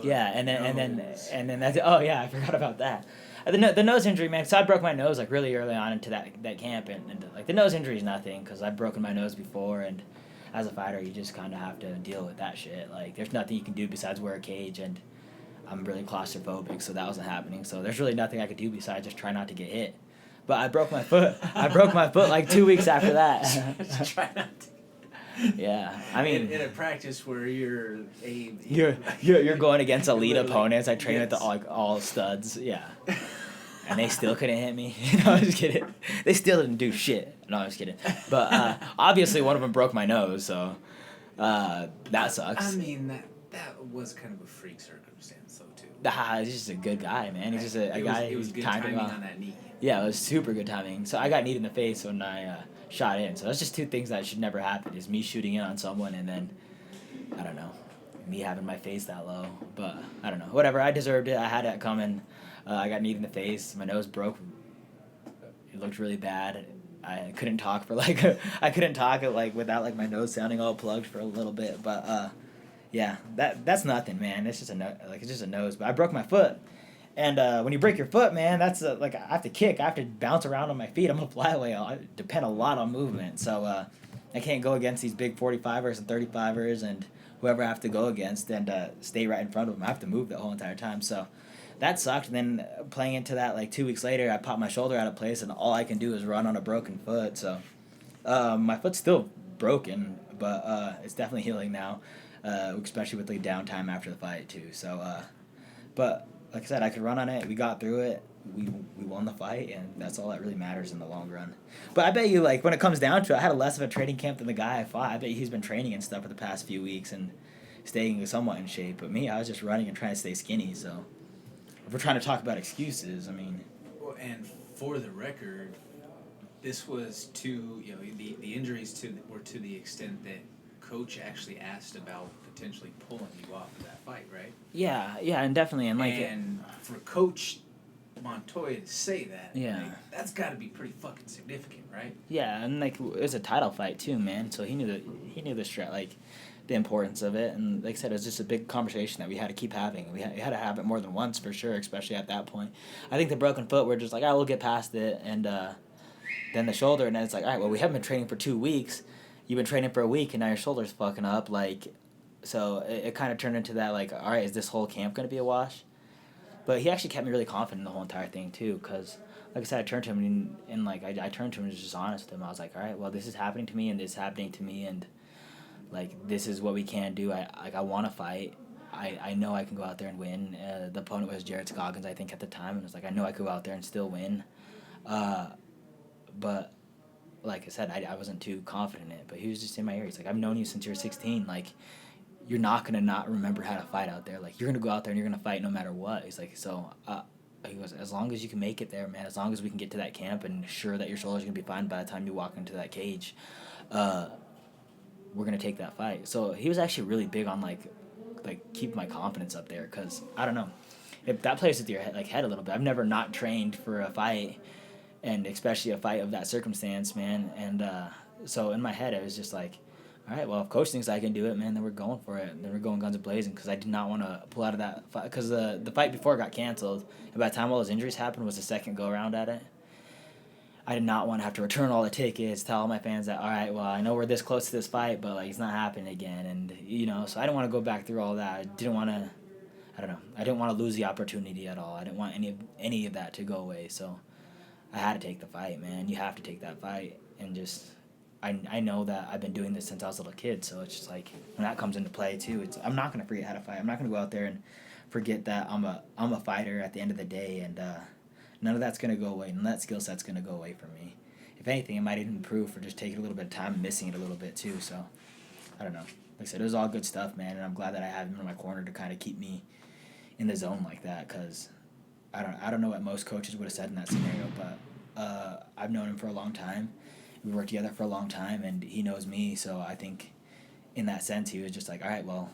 Yeah, and then that's... Oh, yeah, I forgot about that. The nose injury, man, so I broke my nose, like, really early on into that camp, and like, the nose injury is nothing, because I've broken my nose before, and as a fighter, you just kind of have to deal with that shit. Like, there's nothing you can do besides wear a cage, and I'm really claustrophobic, so that wasn't happening. So there's really nothing I could do besides just try not to get hit. But I broke my foot. I broke my foot like 2 weeks after that. Try not to. Yeah, I mean, in a practice where you're going against elite opponents. I train with yes. all studs. Yeah, and they still couldn't hit me. No, I'm just kidding. They still didn't do shit. No, I'm just kidding. But obviously, one of them broke my nose, so that sucks. I mean, that was kind of a freak circumstance, though, too. He's just a good guy, man. He's just a guy. It was good timing on that knee. Yeah, it was super good timing. So I got kneed in the face when I shot in. So that's just two things that should never happen: is me shooting in on someone and then, I don't know, me having my face that low. But I don't know. Whatever. I deserved it. I had it coming. I got kneed in the face. My nose broke. It looked really bad. I couldn't talk for without like my nose sounding all plugged for a little bit. But yeah, that's nothing, man. It's just it's just a nose. But I broke my foot. And when you break your foot, man, that's I have to kick. I have to bounce around on my feet. I'm a flyweight. I depend a lot on movement. So I can't go against these big 45ers and 35ers and whoever I have to go against and stay right in front of them. I have to move the whole entire time. So that sucked. And then playing into that, like 2 weeks later, I popped my shoulder out of place, and all I can do is run on a broken foot. So my foot's still broken, but it's definitely healing now, especially with the downtime after the fight, too. So, but... Like I said, I could run on it. We got through it. We won the fight, and that's all that really matters in the long run. But I bet you, like, when it comes down to it, I had less of a training camp than the guy I fought. I bet he's been training and stuff for the past few weeks and staying somewhat in shape. But me, I was just running and trying to stay skinny. So if we're trying to talk about excuses, I mean... Well, and for the record, this was the injuries were to the extent that Coach actually asked about potentially pulling you off of that fight, right? Yeah, and definitely, and for Coach Montoya to say that, yeah, that's got to be pretty fucking significant, right? Yeah, and it was a title fight too, man. So he knew the importance of it, and like I said, it was just a big conversation that we had to keep having. We had to have it more than once for sure, especially at that point. I think the broken foot, we're just like, we'll get past it, and then the shoulder, and then it's like, all right, well, we haven't been training for 2 weeks. You've been training for a week, and now your shoulder's fucking up, like. So it kind of turned into that, like, all right, is this whole camp going to be a wash? But he actually kept me really confident in the whole entire thing, too, because, like I said, I turned to him, and I turned to him and was just honest with him. I was like, all right, well, this is happening to me, and this is happening to me, and, like, this is what we can do. I want to fight. I know I can go out there and win. The opponent was Jared Scoggins, I think, at the time, and it was like, I know I could go out there and still win. But, like I said, I wasn't too confident in it, but he was just in my ear. He's like, I've known you since you were 16, like... You're not going to not remember how to fight out there. Like, you're going to go out there and you're going to fight no matter what. He's like, so, he goes, as long as you can make it there, man, as long as we can get to that camp and sure that your shoulder's going to be fine by the time you walk into that cage, we're going to take that fight. So he was actually really big on, like keep my confidence up there because, I don't know, if that plays with your head a little bit. I've never not trained for a fight, and especially a fight of that circumstance, man. And so in my head, it was just like, all right, well, if Coach thinks I can do it, man, then we're going for it. Then we're going guns a-blazing because I did not want to pull out of that fight. Because the fight before got canceled, and by the time all those injuries happened was the second go-around at it. I did not want to have to return all the tickets, tell all my fans that, all right, well, I know we're this close to this fight, but, like, it's not happening again. And, so I didn't want to go back through all that. I didn't want to lose the opportunity at all. I didn't want any of that to go away. So I had to take the fight, man. You have to take that fight and just... I know that I've been doing this since I was a little kid, so it's just like when that comes into play too. I'm not gonna forget how to fight. I'm not gonna go out there and forget that I'm a fighter at the end of the day, and none of that's gonna go away. None of that skill set's gonna go away from me. If anything, it might even improve for just taking a little bit of time and missing it a little bit too. So I don't know. Like I said, it was all good stuff, man, and I'm glad that I have him in my corner to kind of keep me in the zone like that. Cause I don't know what most coaches would have said in that scenario, but I've known him for a long time. We worked together for a long time, and he knows me, so I think in that sense he was just like, all right, well,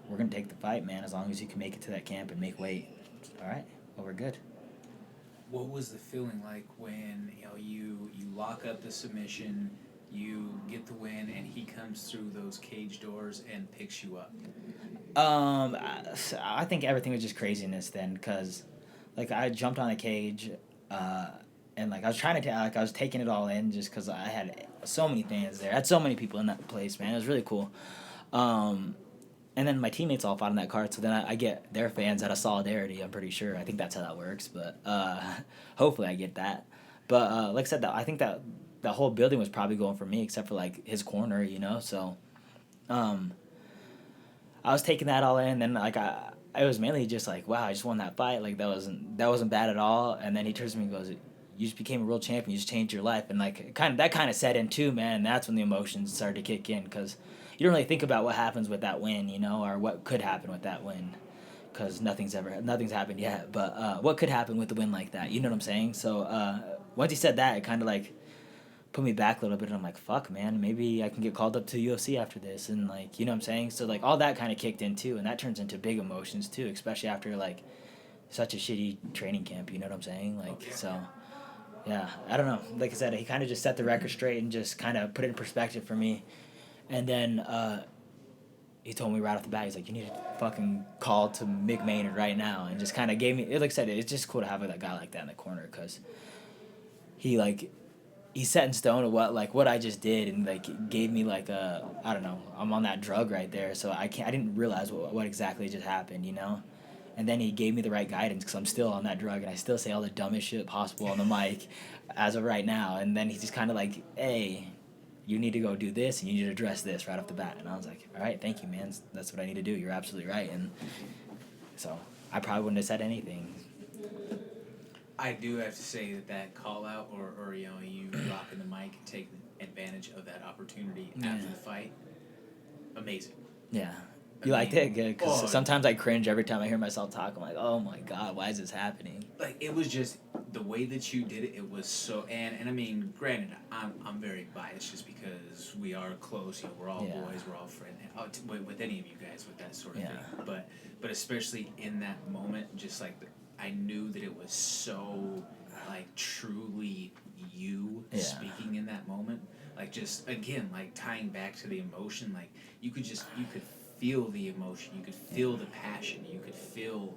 we're going to take the fight, man, as long as you can make it to that camp and make weight. All right, well, we're good. What was the feeling like when you lock up the submission, you get the win, and he comes through those cage doors and picks you up? I think everything was just craziness then, because, like, I jumped on a cage, and like I was trying to I was taking it all in just because I had so many fans there. I had so many people in that place, man. It was really cool. Um, and then my teammates all fought in that card, so then I get their fans out of solidarity. I'm pretty sure. I think that's how that works, but hopefully I get that. But like I said, I think that the whole building was probably going for me, except for like his corner, you know. So um, I was taking that all in, and then like it was mainly just like, wow, I just won that fight. Like that wasn't bad at all. And then he turns to me and goes, "You just became a world champion. You just changed your life." And like kind of set in too, man. And that's when the emotions started to kick in because you don't really think about what happens with that win, you know, or what could happen with that win, because nothing's happened yet. But what could happen with a win like that? You know what I'm saying? So once he said that, it kind of like put me back a little bit, and I'm like, fuck, man, maybe I can get called up to UFC after this, and like, you know what I'm saying? So like all that kind of kicked in too, and that turns into big emotions too, especially after like such a shitty training camp. You know what I'm saying? Like, Okay. so yeah, I don't know. Like I said, he kind of just set the record straight and just kind of put it in perspective for me, and then he told me right off the bat, he's like, you need to fucking call to Mick Maynard right now, and just kind of gave me. Like I said, it's just cool to have a guy like that in the corner because he like he's set in stone of what I just did, and like gave me like a, I don't know, I'm on that drug right there, so I didn't realize what exactly just happened, you know. And then he gave me the right guidance because I'm still on that drug and I still say all the dumbest shit possible on the mic as of right now. And then he's just kind of like, hey, you need to go do this and you need to address this right off the bat. And I was like, all right, thank you, man. That's what I need to do. You're absolutely right. And so I probably wouldn't have said anything. I do have to say that call out or you rocking the mic and taking advantage of that opportunity after the fight, amazing. Yeah. You liked it? Good. Because sometimes I cringe every time I hear myself talk. I'm like, oh my God, why is this happening? Like, it was just the way that you did it. It was so, and I mean, granted, I'm very biased just because we are close. You know, we're all boys, we're all friends. With any of you guys, with that sort of thing. But especially in that moment, just like I knew that it was so like truly you speaking in that moment. Like, just again, like tying back to the emotion. Like you could feel the emotion, you could feel the passion, you could feel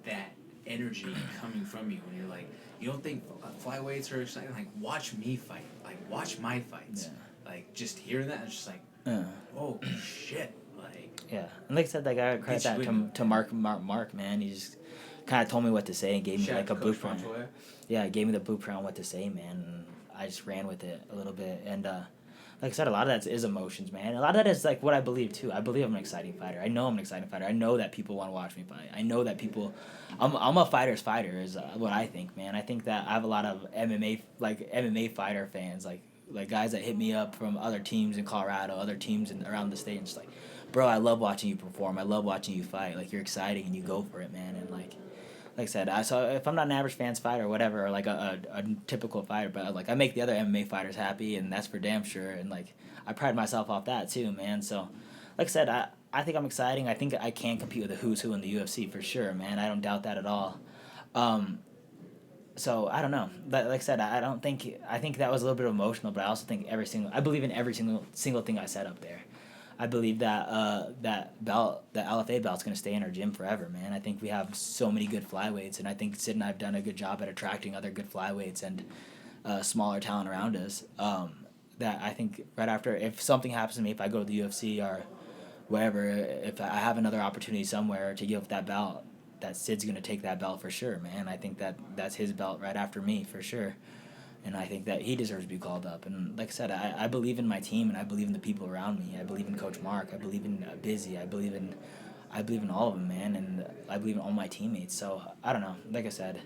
that energy coming from you when you're like, you don't think flyweights are exciting? Like, watch me fight, like watch my fights. Like, just hearing that, it's just like, oh shit, like. Yeah, and like I said, like I credit that to Mark, man. He just kind of told me what to say and gave me like a blueprint. Yeah, gave me the blueprint on what to say, man. And I just ran with it a little bit, and like I said, a lot of that is emotions, man. A lot of that is like what I believe too. I believe I'm an exciting fighter. I know I'm an exciting fighter. I know that people want to watch me fight. I know that people, I'm a fighter's fighter is what I think, man. I think that I have a lot of MMA fighter fans, like guys that hit me up from other teams in Colorado, other teams around the state, and just like, bro, I love watching you perform. I love watching you fight. Like, you're exciting and you go for it, man. And like I said, so if I'm not an average fans fighter or whatever, or like a typical fighter, but like I make the other MMA fighters happy, and that's for damn sure. And like I pride myself off that too, man. So, like I said, I think I'm exciting. I think I can compete with the who's who in the UFC for sure, man. I don't doubt that at all. So I don't know, but like I said, I think that was a little bit emotional, but I also think I believe in every single thing I said up there. I believe that that LFA belt's gonna stay in our gym forever, man. I think we have so many good flyweights, and I think Sid and I have done a good job at attracting other good flyweights and smaller talent around us. That I think right after, if something happens to me, if I go to the UFC or wherever, if I have another opportunity somewhere to give that belt, that Sid's gonna take that belt for sure, man. I think that's his belt right after me for sure. And I think that he deserves to be called up. And like I said, I believe in my team, and I believe in the people around me. I believe in Coach Mark. I believe in Busy. I believe in all of them, man. And I believe in all my teammates. So I don't know. Like I said,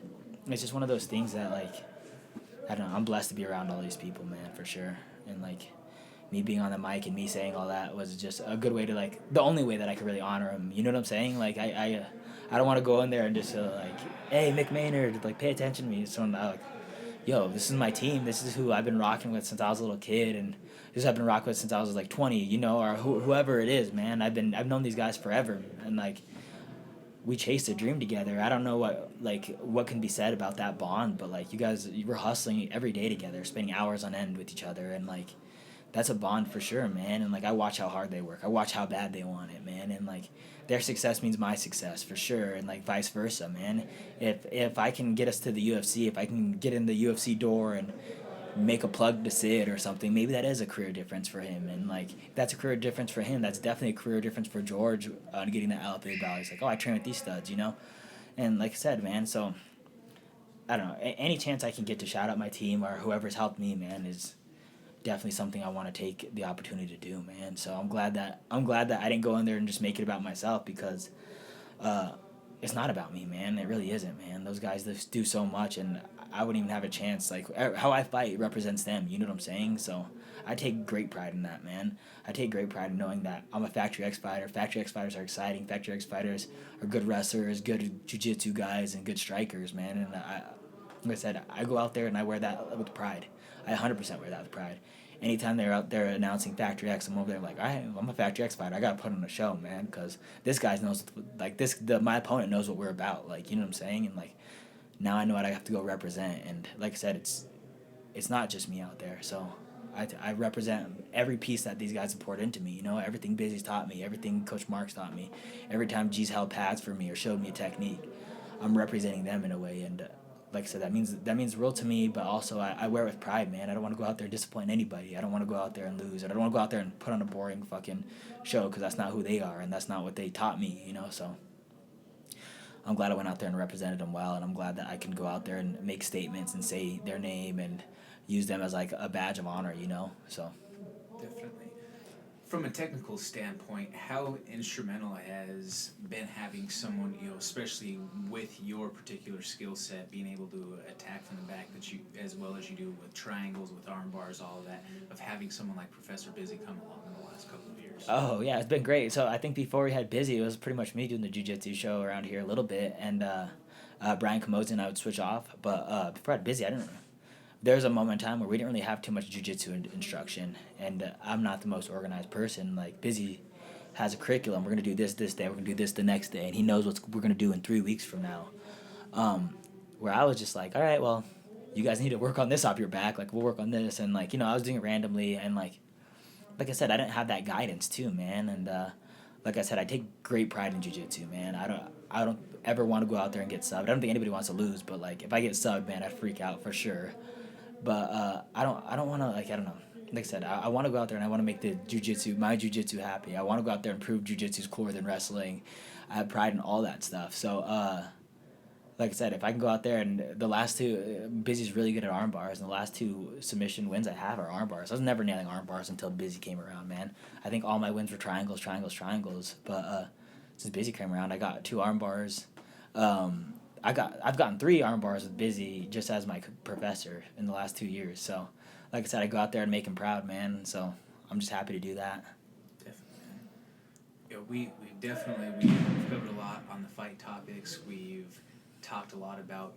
it's just one of those things that, like, I don't know. I'm blessed to be around all these people, man, for sure. And like me being on the mic and me saying all that was just a good way to, like, the only way that I could really honor him. You know what I'm saying? Like I don't want to go in there and just like, hey, Mick Maynard, like, pay attention to me. So I'm like, yo, this is my team. This is who I've been rocking with since I was a little kid, and this is who I've been rocking with since I was like 20, you know, or whoever it is, man. I've known these guys forever, and like we chased a dream together. I don't know what can be said about that bond, but like you were hustling every day together, spending hours on end with each other, and like that's a bond for sure, man. And like I watch how hard they work. I watch how bad they want it, man. And like their success means my success for sure, and like vice versa, man. If I can get us to the UFC, if I can get in the UFC door and make a plug to Sid or something, maybe that is a career difference for him. And like if that's a career difference for him, that's definitely a career difference for George getting that LFA belt. He's like, oh, I train with these studs, you know. And like I said, man, so I don't know. Any chance I can get to shout out my team or whoever's helped me, man, is definitely something I want to take the opportunity to do, man. So I'm glad that I didn't go in there and just make it about myself because uh, it's not about me, man. It really isn't, man. Those guys just do so much, and I wouldn't even have a chance. Like how I fight represents them. You know what I'm saying? So I take great pride in that, man. I take great pride in knowing that I'm a Factory X fighter. Factory X fighters are exciting. Factory X fighters are good wrestlers, good jiu-jitsu guys, and good strikers, man. And like I said, I go out there and I wear that with pride. I 100% wear that with pride. Anytime they're out there announcing Factory X, I'm over there like, I'm a Factory X fighter. I gotta put on a show, man, because this guy knows, like my opponent knows what we're about. Like, you know what I'm saying? And like, now I know what I have to go represent. And like I said, it's not just me out there. So I represent every piece that these guys have poured into me. You know, everything Busy's taught me, everything Coach Mark's taught me, every time G's held pads for me or showed me a technique, I'm representing them in a way. And like I said, that means real to me, but also I wear it with pride, man. I don't want to go out there and disappoint anybody. I don't want to go out there and lose. I don't want to go out there and put on a boring fucking show because that's not who they are and that's not what they taught me, you know. So I'm glad I went out there and represented them well, and I'm glad that I can go out there and make statements and say their name and use them as like a badge of honor, you know. So Definitely. From a technical standpoint, how instrumental has been having someone, especially with your particular skill set, being able to attack from the back that you, as well as you do with triangles, with arm bars, all of that, of having someone like Professor Busy come along in the last couple of years? oh yeah, it's been great. So I think before we had Busy, it was pretty much me doing the jiu-jitsu show around here a little bit, and Brian Kamosi and I would switch off. But before I had Busy, I didn't. There was a moment in time where we didn't really have too much jiu-jitsu instruction, and I'm not the most organized person. Like Busy has a curriculum. We're gonna do this day. We're gonna do this the next day, and he knows what we're gonna do in 3 weeks from now. Where I was just like, all right, well, you guys need to work on this off your back. Like we'll work on this, and like I was doing it randomly, and like I said, I didn't have that guidance too, man. And like I said, I take great pride in jiu-jitsu, man. I don't ever want to go out there and get subbed. I don't think anybody wants to lose, but like if I get subbed, man, I freak out for sure. But I don't want to, like, I don't know. Like I said, I want to go out there and I want to make my jiu-jitsu happy. I want to go out there and prove jiu-jitsu's cooler than wrestling. I have pride in all that stuff. So, like I said, if I can go out there and the last two, Busy's really good at arm bars, and the last two submission wins I have are arm bars. I was never nailing arm bars until Busy came around, man. I think all my wins were triangles. But since Busy came around, I got 2 arm bars. I've gotten 3 arm bars with Busy just as my professor in the last 2 years. So, like I said, I go out there and make him proud, man. So I'm just happy to do that. Definitely. We've covered a lot on the fight topics. We've talked a lot about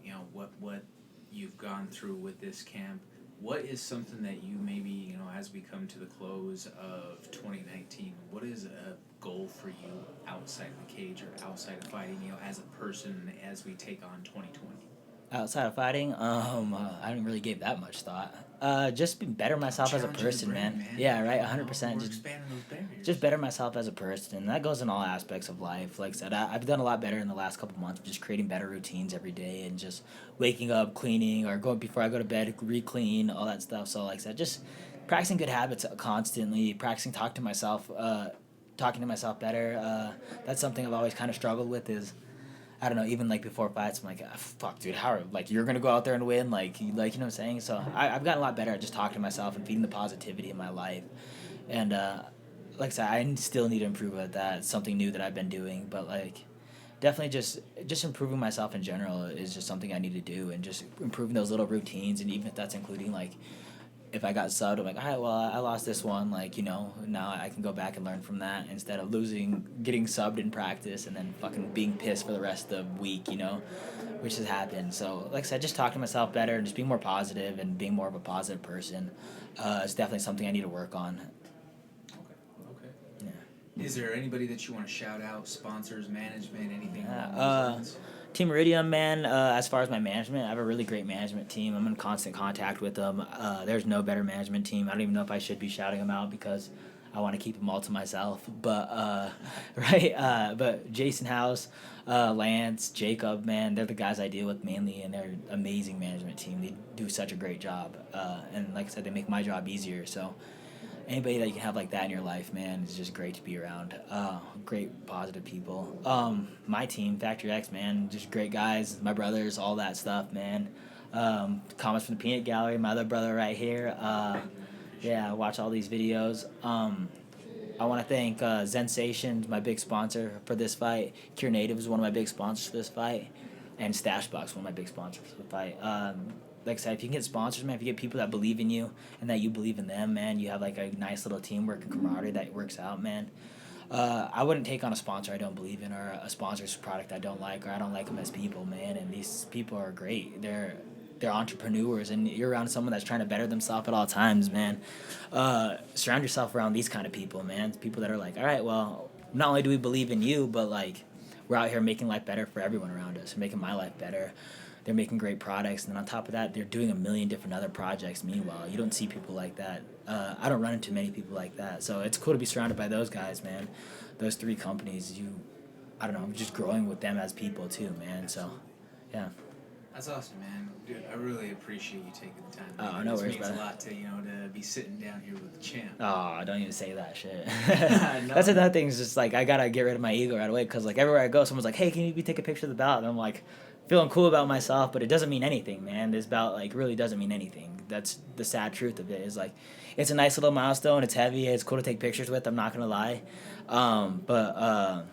what you've gone through with this camp. What is something that you maybe, as we come to the close of 2019, what is a goal for you outside the cage or outside of fighting, as a person as we take on 2020? Outside of fighting, I didn't really give that much thought. Just better myself as a person, man. Yeah, right, 100%. Just better myself as a person, and that goes in all aspects of life. Like I said, I've done a lot better in the last couple months, just creating better routines every day, and just waking up, cleaning, or going before I go to bed, re-clean, all that stuff. So, like I said, just practicing good habits constantly, practicing talking to myself better. That's something I've always kind of struggled with. Is I don't know, even like before fights, I'm like, fuck, dude, like you're gonna go out there and win, like you know what I'm saying? So I've gotten a lot better at just talking to myself and feeding the positivity in my life, and like I said, I still need to improve at that. It's something new that I've been doing, but like definitely just improving myself in general is just something I need to do, and just improving those little routines, and even if that's including like if I got subbed, I'm like, all right, well, I lost this one. Like, now I can go back and learn from that instead of getting subbed in practice and then fucking being pissed for the rest of the week, which has happened. So, like I said, just talking to myself better and just being more positive and being more of a positive person is definitely something I need to work on. Okay. Yeah. Is there anybody that you want to shout out, sponsors, management, anything? Team Iridium, man, as far as my management, I have a really great management team. I'm in constant contact with them. There's no better management team. I don't even know if I should be shouting them out because I want to keep them all to myself. But, right? But Jason House, Lance, Jacob, man, they're the guys I deal with mainly, and they're an amazing management team. They do such a great job. And like I said, they make my job easier. So anybody that you can have like that in your life, man, is just great to be around. Great, positive people. My team, Factory X, man, just great guys. My brothers, all that stuff, man. Comments from the Peanut Gallery, my other brother right here. Yeah, I watch all these videos. I want to thank Zensation, my big sponsor for this fight. Cure Native is one of my big sponsors for this fight. And Stashbox, one of my big sponsors for the fight. Like I said, if you can get sponsors, man, if you get people that believe in you and that you believe in them, man, you have like a nice little teamwork and camaraderie that works out, man. I wouldn't take on a sponsor I don't believe in, or a sponsor's product I don't like, or I don't like them as people, man. And these people are great. They're entrepreneurs, and you're around someone that's trying to better themselves at all times, man. Surround yourself around these kind of people, man. People that are like, all right, well, not only do we believe in you, but like we're out here making life better for everyone around us, making my life better. They're making great products, and then on top of that, they're doing a million different other projects. Meanwhile, you don't see people like that. I don't run into many people like that, so it's cool to be surrounded by those guys, man. Those three companies, I don't know, I'm just growing with them as people too, man. So, yeah. That's awesome, man. Dude, I really appreciate you taking the time. Oh, no worries, It means brother. a lot to to be sitting down here with the champ. Oh, don't even say that shit. That's another thing. Is just like I gotta get rid of my ego right away, because like everywhere I go, someone's like, "Hey, can you take a picture of the belt?" And I'm like, feeling cool about myself, but it doesn't mean anything, man. This bout like really doesn't mean anything. That's the sad truth of it. Is like, it's a nice little milestone. It's heavy. It's cool to take pictures with. I'm not gonna lie, but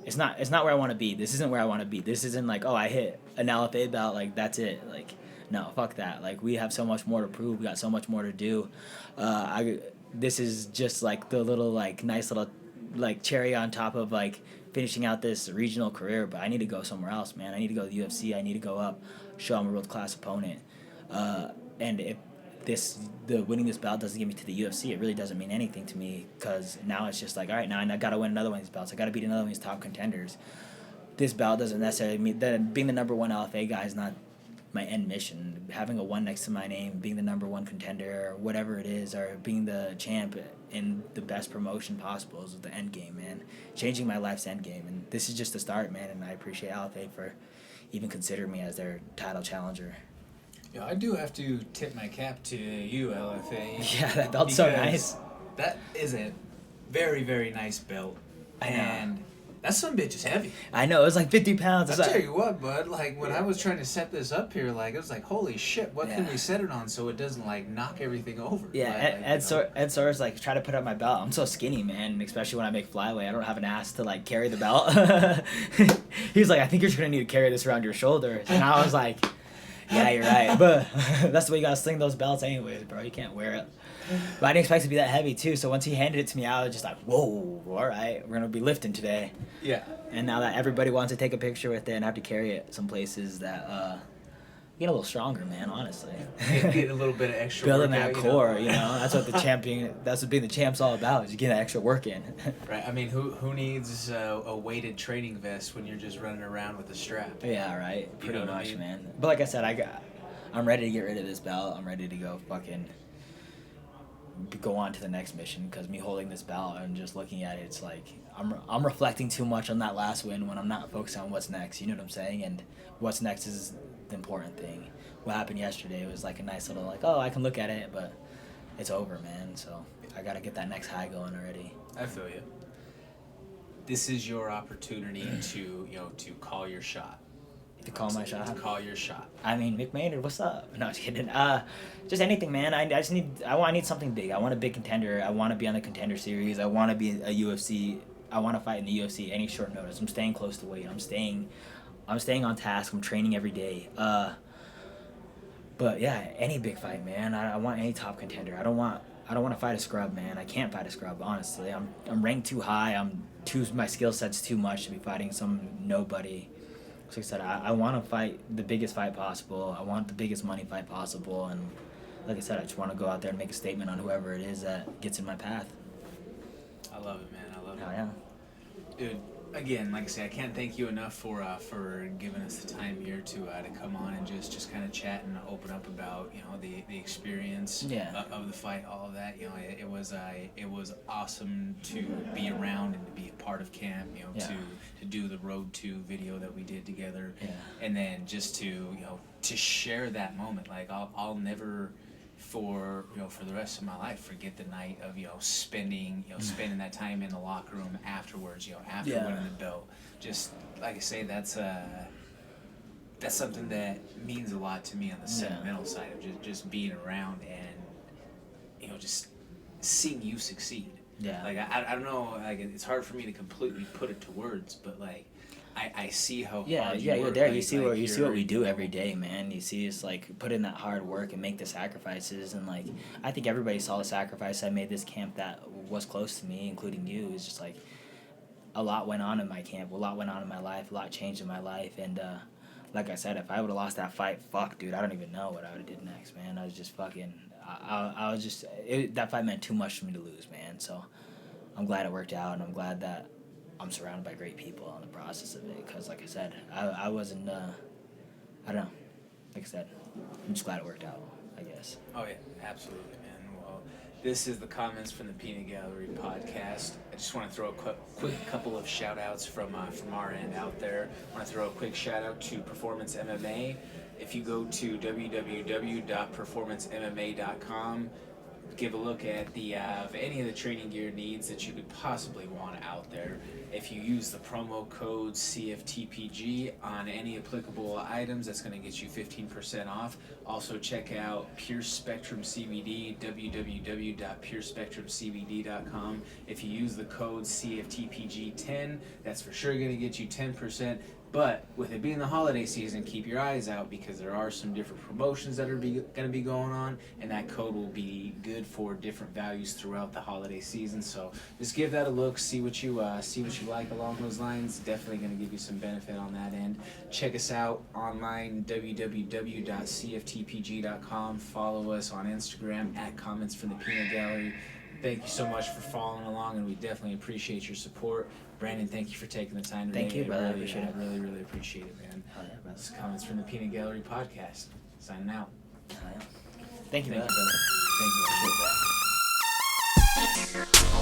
it's not where I want to be. This isn't where I want to be. This isn't like, oh, I hit an LFA belt, like that's it. Like, no, fuck that. Like, we have so much more to prove. We got so much more to do. This is just like the little like nice little like cherry on top of like finishing out this regional career, but I need to go somewhere else, man. I need to go to the UFC. I need to go up, show I'm a world-class opponent. And if winning this belt doesn't get me to the UFC, it really doesn't mean anything to me, because now it's just like, all right, now I got to win another one of these belts. I got to beat another one of these top contenders. This belt doesn't necessarily mean that being the number one LFA guy is not my end mission. Having a one next to my name, being the number one contender, or whatever it is, or being the champ in the best promotion possible is the end game, man. Changing my life's end game, and this is just the start, man. And I appreciate LFA for even considering me as their title challenger. Yeah, I do have to tip my cap to you, LFA. Yeah, that belt's so nice. That is a very, very nice belt. And that son bitch is heavy. I know, it was like 50 pounds. I'll tell you what, bud, like when I was trying to set this up here, like it was like, holy shit, what can we set it on so it doesn't like knock everything over? Yeah, Ed Soares like try to put up my belt. I'm so skinny, man, especially when I make flyweight. I don't have an ass to like carry the belt. He was like, I think you're just gonna need to carry this around your shoulders. And I was like, yeah, you're right. But that's the way you gotta sling those belts anyways, bro. You can't wear it. But I didn't expect it to be that heavy too, so once he handed it to me, I was just like, whoa, alright, we're gonna be lifting today. Yeah. And now that everybody wants to take a picture with it and have to carry it some places, that get a little stronger, man, honestly. Get a little bit of extra building workout, that core, that's what that's what being the champ's all about, is you get that extra work in. Right. I mean, who needs a weighted training vest when you're just running around with a strap? Yeah, right. Pretty much, I mean? man. But like I said, I'm ready to get rid of this belt. I'm ready to go fucking go on to the next mission, because me holding this belt and just looking at it, it's like I'm reflecting too much on that last win when I'm not focused on what's next. You know what I'm saying? And what's next is the important thing. What happened yesterday was like a nice little like, oh, I can look at it, but it's over, man. So I gotta get that next high going already. I feel you. This is your opportunity to call your shot. To call my shot? To call your shot. I mean, McMahon, what's up? No, just kidding. Just anything, man. I need something big. I want a big contender. I want to be on the contender series. I want to be a UFC. I want to fight in the UFC any short notice. I'm staying close to weight. I'm staying on task. I'm training every day. But yeah, any big fight, man. I want any top contender. I don't want to fight a scrub, man. I can't fight a scrub, honestly. I'm ranked too high. My skill set's too much to be fighting some nobody. So like I said, I want to fight the biggest fight possible. I want the biggest money fight possible, and like I said, I just want to go out there and make a statement on whoever it is that gets in my path. I love it, man. I love it. Oh, yeah. Dude, again, like I say, I can't thank you enough for giving us the time here to come on and just kind of chat and open up about the experience of the fight, all of that. It was awesome to be around and to be a part of camp. To do the Road to video that we did together, and then just to share that moment. Like I'll never for the rest of my life forget the night of spending that time in the locker room afterwards, after winning the belt. Just like I say, that's something that means a lot to me on the sentimental side of just being around and just seeing you succeed. Like I don't know, like it's hard for me to completely put it to words, but like I see how hard you're work, there. like, You see what we do every day, people. man. You see us like put in that hard work and make the sacrifices, and like I think everybody saw the sacrifice I made this camp that was close to me, including you. It's just like a lot went on in my camp, a lot went on in my life, a lot changed in my life, and like I said, if I would have lost that fight, fuck, dude, I don't even know what I would have did next, man. I was just fucking, I was just that fight meant too much for me to lose, man. So I'm glad it worked out, and I'm glad that I'm surrounded by great people in the process of it, because like I said, I wasn't, I don't know, like I said, I'm just glad it worked out, I guess. Oh yeah, absolutely, man. Well, this is the Comments from the Peanut Gallery podcast. I just want to throw a quick couple of shout outs from our end out there. I want to throw a quick shout out to Performance MMA. If you go to www.performancemma.com, give a look at any of the training gear needs that you could possibly want out there. If you use the promo code CFTPG on any applicable items, that's going to get you 15% off. Also check out Pure Spectrum CBD, www.purespectrumcbd.com. If you use the code CFTPG10, that's for sure going to get you 10%. But with it being the holiday season, keep your eyes out, because there are some different promotions that are going to be going on, and that code will be good for different values throughout the holiday season. So just give that a look, see what you like along those lines. Definitely going to give you some benefit on that end. Check us out online, www.cftpg.com. Follow us on Instagram at Comments from the Peanut Gallery. Thank you so much for following along, and we definitely appreciate your support. Brandon, thank you for taking the time today. Thank you, brother. I really, really appreciate it, man. Hell yeah, brother. This is Comments from the Peanut Gallery podcast. Signing out. Hell yeah. Thank you, brother. Thank you. Appreciate that.